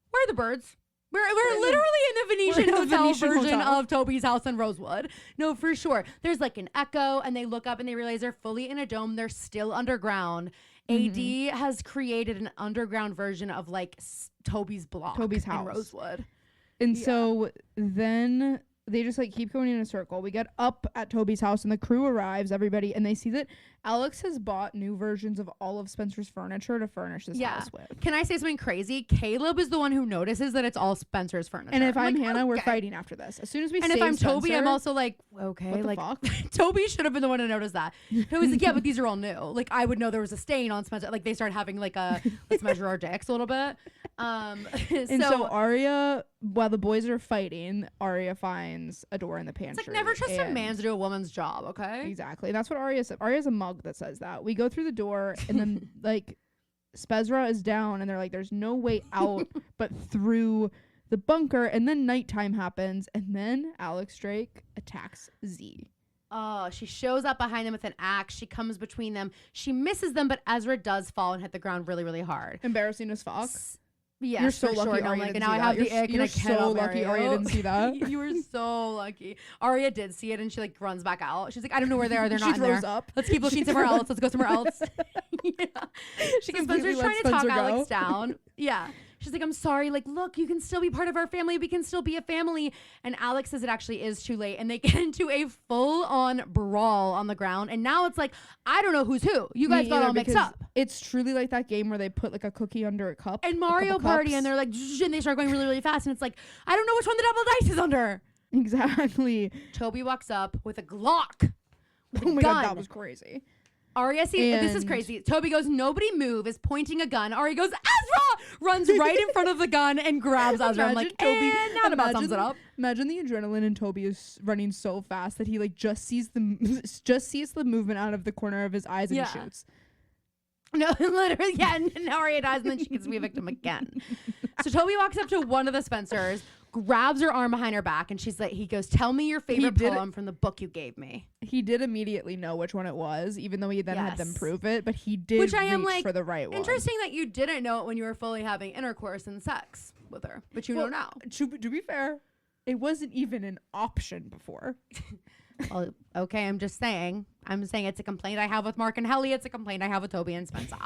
Speaker 1: Where are the birds? We're literally in the Venetian Hotel version of Toby's house in Rosewood. No, for sure. There's, like, an echo, and they look up, and they realize they're fully in a dome. They're still underground. AD has created an underground version of like Toby's block,
Speaker 2: Toby's
Speaker 1: in
Speaker 2: house.
Speaker 1: Rosewood.
Speaker 2: And so then they just like keep going in a circle. We get up at Toby's house and the crew arrives, everybody, and they see that Alex has bought new versions of all of Spencer's furniture to furnish this house with.
Speaker 1: Can I say something crazy? Caleb is the one who notices that it's all Spencer's furniture.
Speaker 2: And if I'm
Speaker 1: like,
Speaker 2: Hannah, we're fighting after this. As soon as we
Speaker 1: and
Speaker 2: save
Speaker 1: if I'm
Speaker 2: Spencer,
Speaker 1: Toby, I'm also like, okay,
Speaker 2: what the
Speaker 1: like
Speaker 2: fuck?
Speaker 1: Toby should have been the one to notice that. Toby's like, yeah, but these are all new. Like I would know there was a stain on Spencer. Like they start having like a let's measure our dicks a little bit.
Speaker 2: And so Aria, while the boys are fighting, Aria finds a door in the pantry.
Speaker 1: It's like never trust a man to do a woman's job, okay?
Speaker 2: Exactly. That's what Aria said. Aria's a mug that says that. We go through the door and then like Spezra is down and they're like, there's no way out but through the bunker. And then nighttime happens and then Alex Drake attacks Z.
Speaker 1: Oh, she shows up behind them with an axe. She comes between them. She misses them, but Ezra does fall and hit the ground really, really hard.
Speaker 2: Embarrassing as fuck.
Speaker 1: Yes,
Speaker 2: you're so
Speaker 1: for
Speaker 2: lucky
Speaker 1: sure.
Speaker 2: Aria
Speaker 1: Like,
Speaker 2: didn't
Speaker 1: and now
Speaker 2: see
Speaker 1: I
Speaker 2: that.
Speaker 1: have the ick and I cannot
Speaker 2: so lucky Aria didn't see that.
Speaker 1: You were so lucky. Aria did see it and she like runs back out. She's like, I don't know where they are. They're
Speaker 2: She
Speaker 1: not in
Speaker 2: throws
Speaker 1: there.
Speaker 2: up.
Speaker 1: Let's keep looking somewhere else. Let's go somewhere else. Yeah.
Speaker 2: She
Speaker 1: So
Speaker 2: completely
Speaker 1: Spencer's
Speaker 2: lets
Speaker 1: trying to talk
Speaker 2: Spencer go.
Speaker 1: Alex down. Yeah. She's like, I'm sorry. Like, look, you can still be part of our family. We can still be a family. And Alex says it actually is too late. And they get into a full-on brawl on the ground. And now it's like, I don't know who's who. You guys got all mixed up.
Speaker 2: It's truly like that game where they put like a cookie under a cup.
Speaker 1: And Mario Party, and they're like, and they start going really, really fast. And it's like, I don't know which one the double dice is under.
Speaker 2: Exactly.
Speaker 1: Toby walks up with a Glock. With
Speaker 2: Oh
Speaker 1: a
Speaker 2: my
Speaker 1: gun.
Speaker 2: god, that was crazy.
Speaker 1: Aria sees, this is crazy. Toby goes, nobody move, is pointing a gun. Aria goes, Ezra! Runs right in front of the gun and grabs Ezra. I'm like, Toby, that about sums it up.
Speaker 2: Imagine the adrenaline in Toby is running so fast that he like just sees the movement out of the corner of his eyes and he shoots.
Speaker 1: No, literally, yeah. And Aria dies and then she gets to be a victim again. So Toby walks up to one of the Spencers, grabs her arm behind her back, and she's like, he goes, tell me your favorite poem from the book you gave me.
Speaker 2: He did immediately know which one it was, even though he then had them prove it, but he did
Speaker 1: Which I am
Speaker 2: reach
Speaker 1: like,
Speaker 2: for the right one.
Speaker 1: Interesting that you didn't know it when you were fully having intercourse and sex with her, but you know now.
Speaker 2: To be fair, it wasn't even an option before.
Speaker 1: Well, okay, I'm saying it's a complaint I have with Mark and Helly. It's a complaint I have with Toby and Spencer.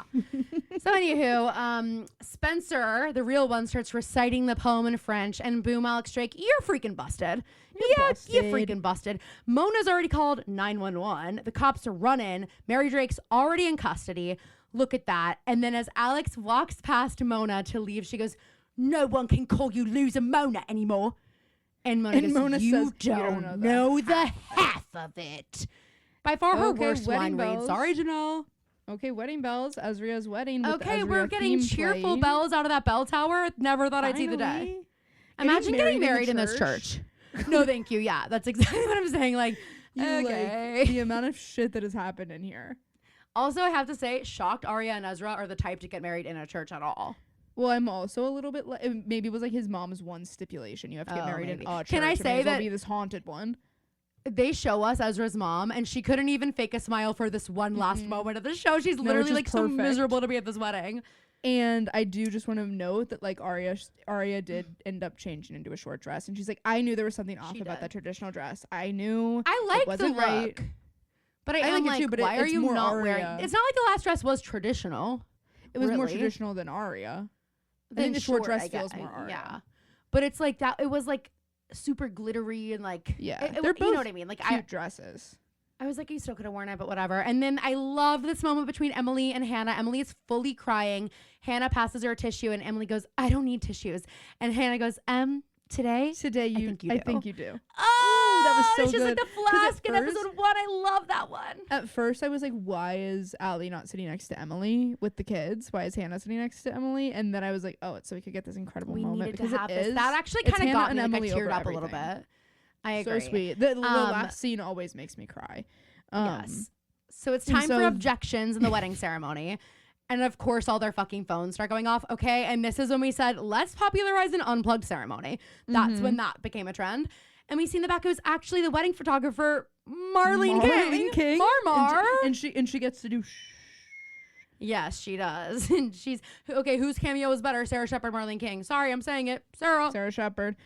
Speaker 1: So anywho, Spencer, the real one, starts reciting the poem in French, and boom, Alex Drake, you're freaking busted. You're freaking busted. Mona's already called 911. The cops are running. Mary Drake's already in custody. Look at that. And then as Alex walks past Mona to leave, she goes, no one can call you loser Mona anymore. And Mona says, you don't know the half of it. By far her worst line read. Sorry, Janelle.
Speaker 2: Okay, wedding bells. Ezra's wedding.
Speaker 1: Okay, we're getting cheerful bells out of that bell tower. Never thought I'd see the day. Imagine getting married in this church. No, thank you. Yeah, that's exactly what I'm saying. Like, okay.
Speaker 2: Like, the amount of shit that has happened in here.
Speaker 1: Also, I have to say, shocked Aria and Ezra are the type to get married in a church at all.
Speaker 2: Well, I'm also a little bit maybe it was like his mom's one stipulation. You have to get married in a church.
Speaker 1: Can I say that
Speaker 2: be this haunted one?
Speaker 1: They show us Ezra's mom, and she couldn't even fake a smile for this one last moment of the show. She's literally like so miserable to be at this wedding.
Speaker 2: And I do just want to note that like Aria did end up changing into a short dress, and she's like, I knew there was something off about that traditional dress. I knew
Speaker 1: I like the look, right. But I am like, it too, but why are you not wearing? It's not like the last dress was traditional.
Speaker 2: It was more traditional than Aria. I think the short dress feels more Aria.
Speaker 1: Yeah, but it's like that. It was like super glittery and like
Speaker 2: they're both
Speaker 1: you know what I mean. Like
Speaker 2: cute dresses.
Speaker 1: I was like, you still could have worn it, but whatever. And then I love this moment between Emily and Hannah. Emily is fully crying. Hannah passes her a tissue, and Emily goes, "I don't need tissues." And Hannah goes, Today I think you do.
Speaker 2: Oh, that was so
Speaker 1: it's just
Speaker 2: good.
Speaker 1: Like the flask in episode 1. I love that one.
Speaker 2: At first, I was like, why is Allie not sitting next to Emily with the kids? Why is Hannah sitting next to Emily? And then I was like, oh, it's so we could get this incredible moment because
Speaker 1: to have
Speaker 2: it is.
Speaker 1: That actually kind of got me. Like, I teared up a little bit. I agree.
Speaker 2: So sweet. The last scene always makes me cry.
Speaker 1: Yes. So it's time for objections in the wedding ceremony. And of course, all their fucking phones start going off. Okay. And this is when we said, let's popularize an unplugged ceremony. That's when that became a trend. And we see in the back, it was actually the wedding photographer, Marlene King. Marmar.
Speaker 2: And she gets to do
Speaker 1: Yes, she does. And she's, okay, whose cameo is better? Sarah Shepard, Marlene King. Sorry, I'm saying it. Sarah Shepard.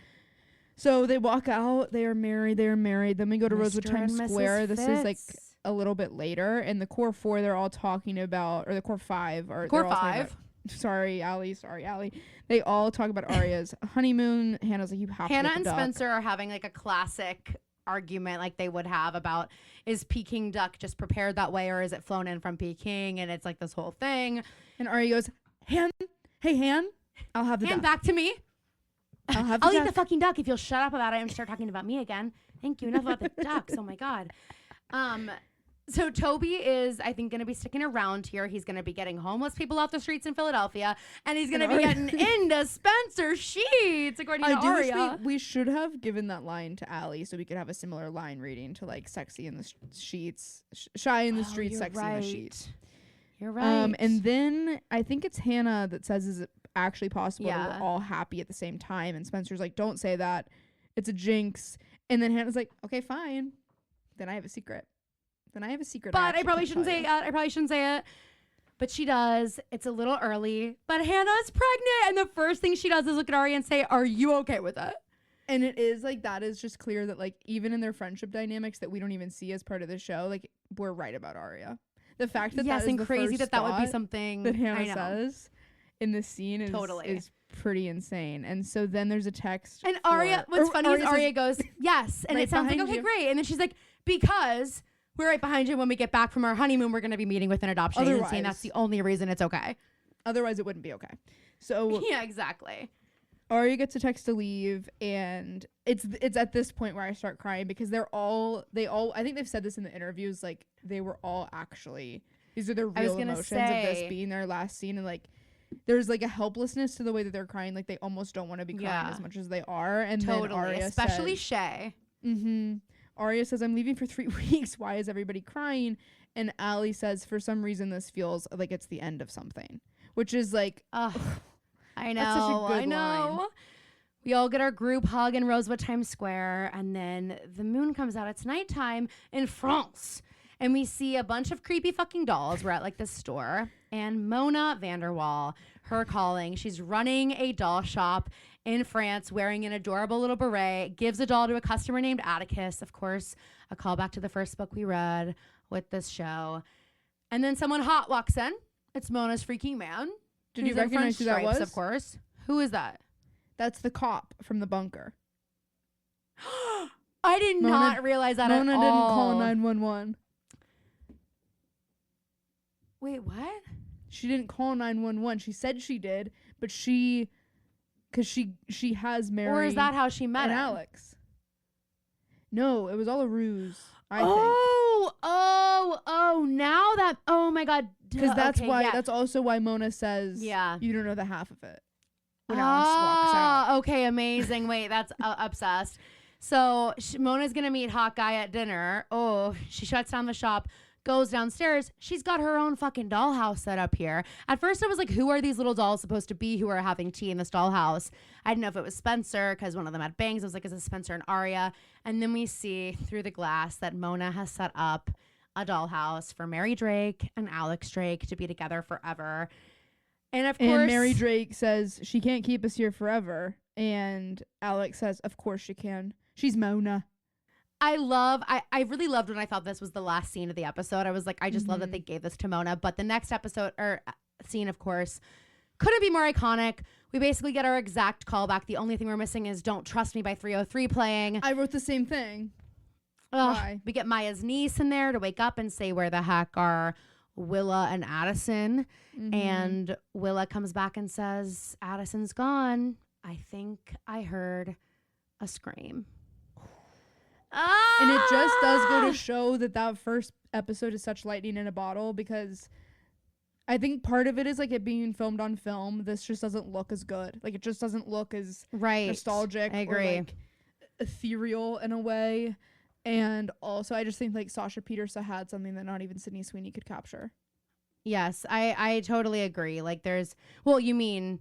Speaker 2: So they walk out. They are married. Then we go to Rosewood Times Square. This is like a little bit later, and the core 4 they're all talking about, or the core 5 or
Speaker 1: Core
Speaker 2: they're all talking
Speaker 1: 5.
Speaker 2: about, sorry Allie, they all talk about Aria's honeymoon. Hannah's like, you have
Speaker 1: Hannah
Speaker 2: to get
Speaker 1: and
Speaker 2: the duck.
Speaker 1: Spencer are having like a classic argument like they would have about, is Peking duck just prepared that way or is it flown in from Peking? And it's like this whole thing.
Speaker 2: And Aria goes, Han, hey Han, I'll have the
Speaker 1: Hand
Speaker 2: duck.
Speaker 1: back to me.
Speaker 2: I'll
Speaker 1: Eat the fucking duck if you'll shut up about it and start talking about me again. Thank you. Enough about the ducks. Oh my God. So Toby is, I think, going to be sticking around here. He's going to be getting homeless people off the streets in Philadelphia, and he's going to be getting into Spencer sheets, according to Aria.
Speaker 2: We should have given that line to Allie so we could have a similar line reading to like sexy in the sheets, shy in the streets, sexy in the sheets.
Speaker 1: You're right.
Speaker 2: And then I think it's Hannah that says, is it actually possible that
Speaker 1: Yeah.
Speaker 2: we're all happy at the same time? And Spencer's like, don't say that. It's a jinx. And then Hannah's like, okay, fine. Then I have a secret.
Speaker 1: But I probably shouldn't say it. But she does. It's a little early. But Hannah's pregnant. And the first thing she does is look at Aria and say, are you okay with it?
Speaker 2: And it is like, that is just clear that like even in their friendship dynamics that we don't even see as part of the show, like we're right about Aria. The fact that
Speaker 1: yes,
Speaker 2: that is
Speaker 1: and
Speaker 2: the
Speaker 1: crazy
Speaker 2: first
Speaker 1: that would be
Speaker 2: thought
Speaker 1: something
Speaker 2: that Hannah says in this scene is pretty insane. And so then there's a text.
Speaker 1: And Aria, what's funny is Aria goes, yes. And
Speaker 2: right
Speaker 1: it sounds like, okay,
Speaker 2: you.
Speaker 1: great. And then she's like, because we're right behind you. When we get back from our honeymoon, we're going to be meeting with an adoption agency. And that's the only reason it's okay.
Speaker 2: Otherwise, it wouldn't be okay. So
Speaker 1: yeah, exactly.
Speaker 2: Aria gets a text to leave, and it's at this point where I start crying because they all I think they've said this in the interviews, like they were all actually, these are their real emotions of this being their last scene, and like there's like a helplessness to the way that they're crying, like they almost don't want to be crying as much as they are. And then Aria
Speaker 1: especially
Speaker 2: says,
Speaker 1: Shay.
Speaker 2: Aria says, I'm leaving for 3 weeks. Why is everybody crying? And Allie says, for some reason this feels like it's the end of something, which is like,
Speaker 1: I know.
Speaker 2: That's such a good line.
Speaker 1: We all get our group hug in Rosewood Times Square, and then the moon comes out. It's nighttime in France, and we see a bunch of creepy fucking dolls. We're at like this store, and Mona Vanderwall, her calling. She's running a doll shop in France, wearing an adorable little beret, gives a doll to a customer named Atticus. Of course, a callback to the first book we read with this show. And then someone hot walks in. It's Mona's freaking man.
Speaker 2: Did you recognize who that was?
Speaker 1: Of course. Who is that?
Speaker 2: That's the cop from the bunker.
Speaker 1: I did not realize that
Speaker 2: Mona
Speaker 1: at all.
Speaker 2: didn't call 911.
Speaker 1: Wait, what?
Speaker 2: She didn't call 911. She said she did, but because she has married.
Speaker 1: Or is that how she met him?
Speaker 2: Alex. No, it was all a ruse. I think.
Speaker 1: Now that, oh my God.
Speaker 2: Because that's also why Mona says, you don't know the half of it. When Alex walks out.
Speaker 1: Okay, amazing. Wait, that's obsessed. So Mona's going to meet Hot Guy at dinner. Oh, she shuts down the shop, goes downstairs. She's got her own fucking dollhouse set up here. At first I was like, who are these little dolls supposed to be who are having tea in this dollhouse? I didn't know if it was Spencer because one of them had bangs. I was like, is it Spencer and Aria? And then we see through the glass that Mona has set up a dollhouse for Mary Drake and Alex Drake to be together forever. And of course,
Speaker 2: Mary Drake says she can't keep us here forever. And Alex says, of course she can. She's Mona.
Speaker 1: I really loved when I thought this was the last scene of the episode. I was like, I just love that they gave this to Mona. But the next episode or scene, of course, couldn't be more iconic. We basically get our exact callback. The only thing we're missing is Don't Trust Me by 303 playing.
Speaker 2: I wrote the same thing.
Speaker 1: Why? We get Maya's niece in there to wake up and say, where the heck are Willa and Addison? And Willa comes back and says, Addison's gone. I think I heard a scream.
Speaker 2: And it just does go to show that first episode is such lightning in a bottle, because I think part of it is like it being filmed on film. This just doesn't look as good. Like it just doesn't look as nostalgic. I agree. Or like ethereal in a way. And also I just think like Sasha Petersa had something that not even Sydney Sweeney could capture.
Speaker 1: Yes, I totally agree. Like there's, well, you mean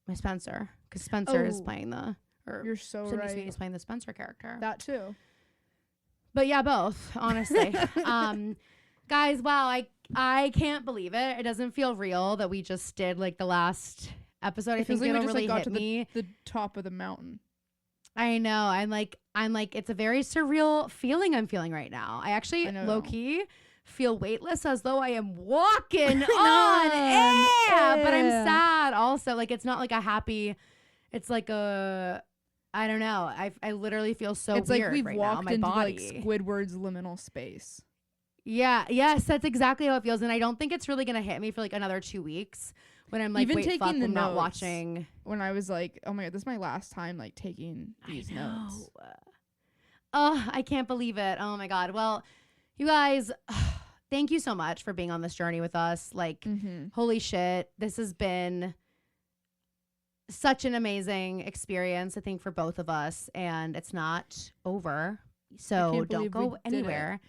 Speaker 1: my Spencer, because Spencer is playing the, or
Speaker 2: you're so
Speaker 1: Sydney
Speaker 2: right.
Speaker 1: Sweeney's playing the Spencer character.
Speaker 2: That too.
Speaker 1: But yeah, both, honestly. Guys, wow, I can't believe it. It doesn't feel real that we just did like the last episode. I think it'll really hit me.
Speaker 2: The top of the mountain.
Speaker 1: I know. I'm like, it's a very surreal feeling I'm feeling right now. I actually low key feel weightless as though I am walking on air, but I'm sad also. Like, it's not like a happy, it's like a, I don't know. I literally feel so
Speaker 2: it's
Speaker 1: weird
Speaker 2: like we've
Speaker 1: right
Speaker 2: walked
Speaker 1: now. My
Speaker 2: into
Speaker 1: body.
Speaker 2: like Squidward's liminal space.
Speaker 1: Yeah. Yes, that's exactly how it feels. And I don't think it's really going to hit me for like another 2 weeks when I'm like,
Speaker 2: even
Speaker 1: wait,
Speaker 2: taking
Speaker 1: fuck,
Speaker 2: the
Speaker 1: I'm not
Speaker 2: notes
Speaker 1: watching.
Speaker 2: when I was like, oh my God, this is my last time like taking these notes.
Speaker 1: Oh, I can't believe it. Oh my God. Well, you guys, thank you so much for being on this journey with us. Like, holy shit, this has been such an amazing experience, I think, for both of us, and it's not over. So don't go anywhere.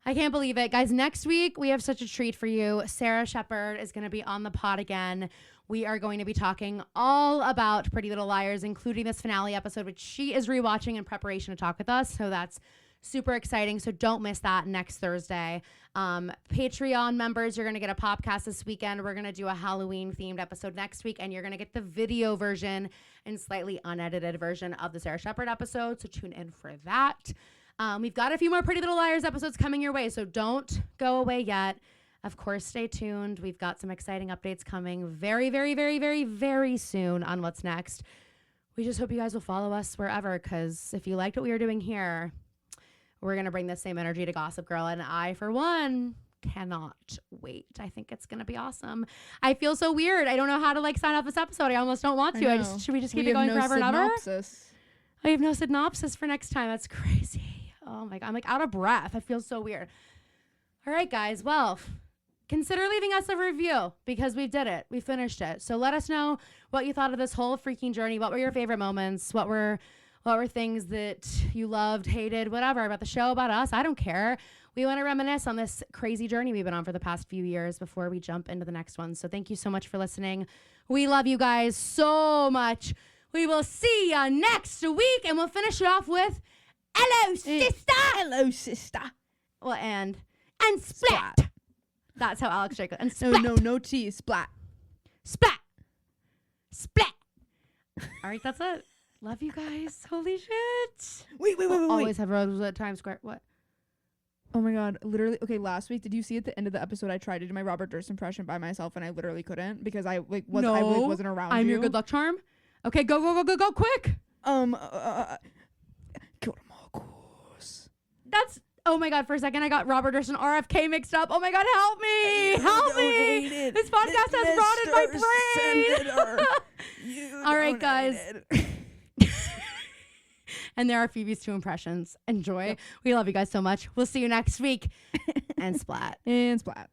Speaker 1: I can't believe it. Guys, next week, we have such a treat for you. Sarah Shepard is going to be on the pod again. We are going to be talking all about Pretty Little Liars, including this finale episode, which she is rewatching in preparation to talk with us. So that's super exciting. So don't miss that next Thursday. Patreon members, you're going to get a podcast this weekend. We're going to do a Halloween themed episode next week, and you're going to get the video version and slightly unedited version of the Sarah Shepard episode. So tune in for that. We've got a few more Pretty Little Liars episodes coming your way, so don't go away yet. Of course, stay tuned. We've got some exciting updates coming very, very, very, very, very soon on what's next. We just hope you guys will follow us wherever, because if you liked what we were doing here, we're going to bring the same energy to Gossip Girl, and I, for one, cannot wait. I think it's going to be awesome. I feel so weird. I don't know how to like sign off this episode. I almost don't want to. Should we just keep it going forever and ever? I have no synopsis for next time. That's crazy. Oh my God. I'm like out of breath. I feel so weird. All right, guys. Well, consider leaving us a review because we did it. We finished it. So let us know what you thought of this whole freaking journey. What were your favorite moments? What were things that you loved, hated, whatever about the show, about us? I don't care. We want to reminisce on this crazy journey we've been on for the past few years before we jump into the next one. So thank you so much for listening. We love you guys so much. We will see you next week, and we'll finish it off with ELLO SISTA.
Speaker 2: ELLO SISTA.
Speaker 1: Well, and SPLAT. That's how Alex Draco. And SPLAT.
Speaker 2: No T. SPLAT.
Speaker 1: SPLAT. SPLAT. All right, that's it. Love you guys. Holy shit.
Speaker 2: Wait.
Speaker 1: Always have roses at Times Square. What?
Speaker 2: Oh my God. Literally. Okay, last week, did you see at the end of the episode I tried to do my Robert Durst impression by myself and I literally couldn't because I wasn't around you?
Speaker 1: I'm your good luck charm. Okay, go quick. That's, oh my God, for a second I got Robert Durst and RFK mixed up. Oh my God, help me. Help me. This podcast has rotted my brain. All right, guys. And there are Phoebe's 2 impressions. Enjoy. Yep. We love you guys so much. We'll see you next week. And SPLAT.
Speaker 2: And SPLAT.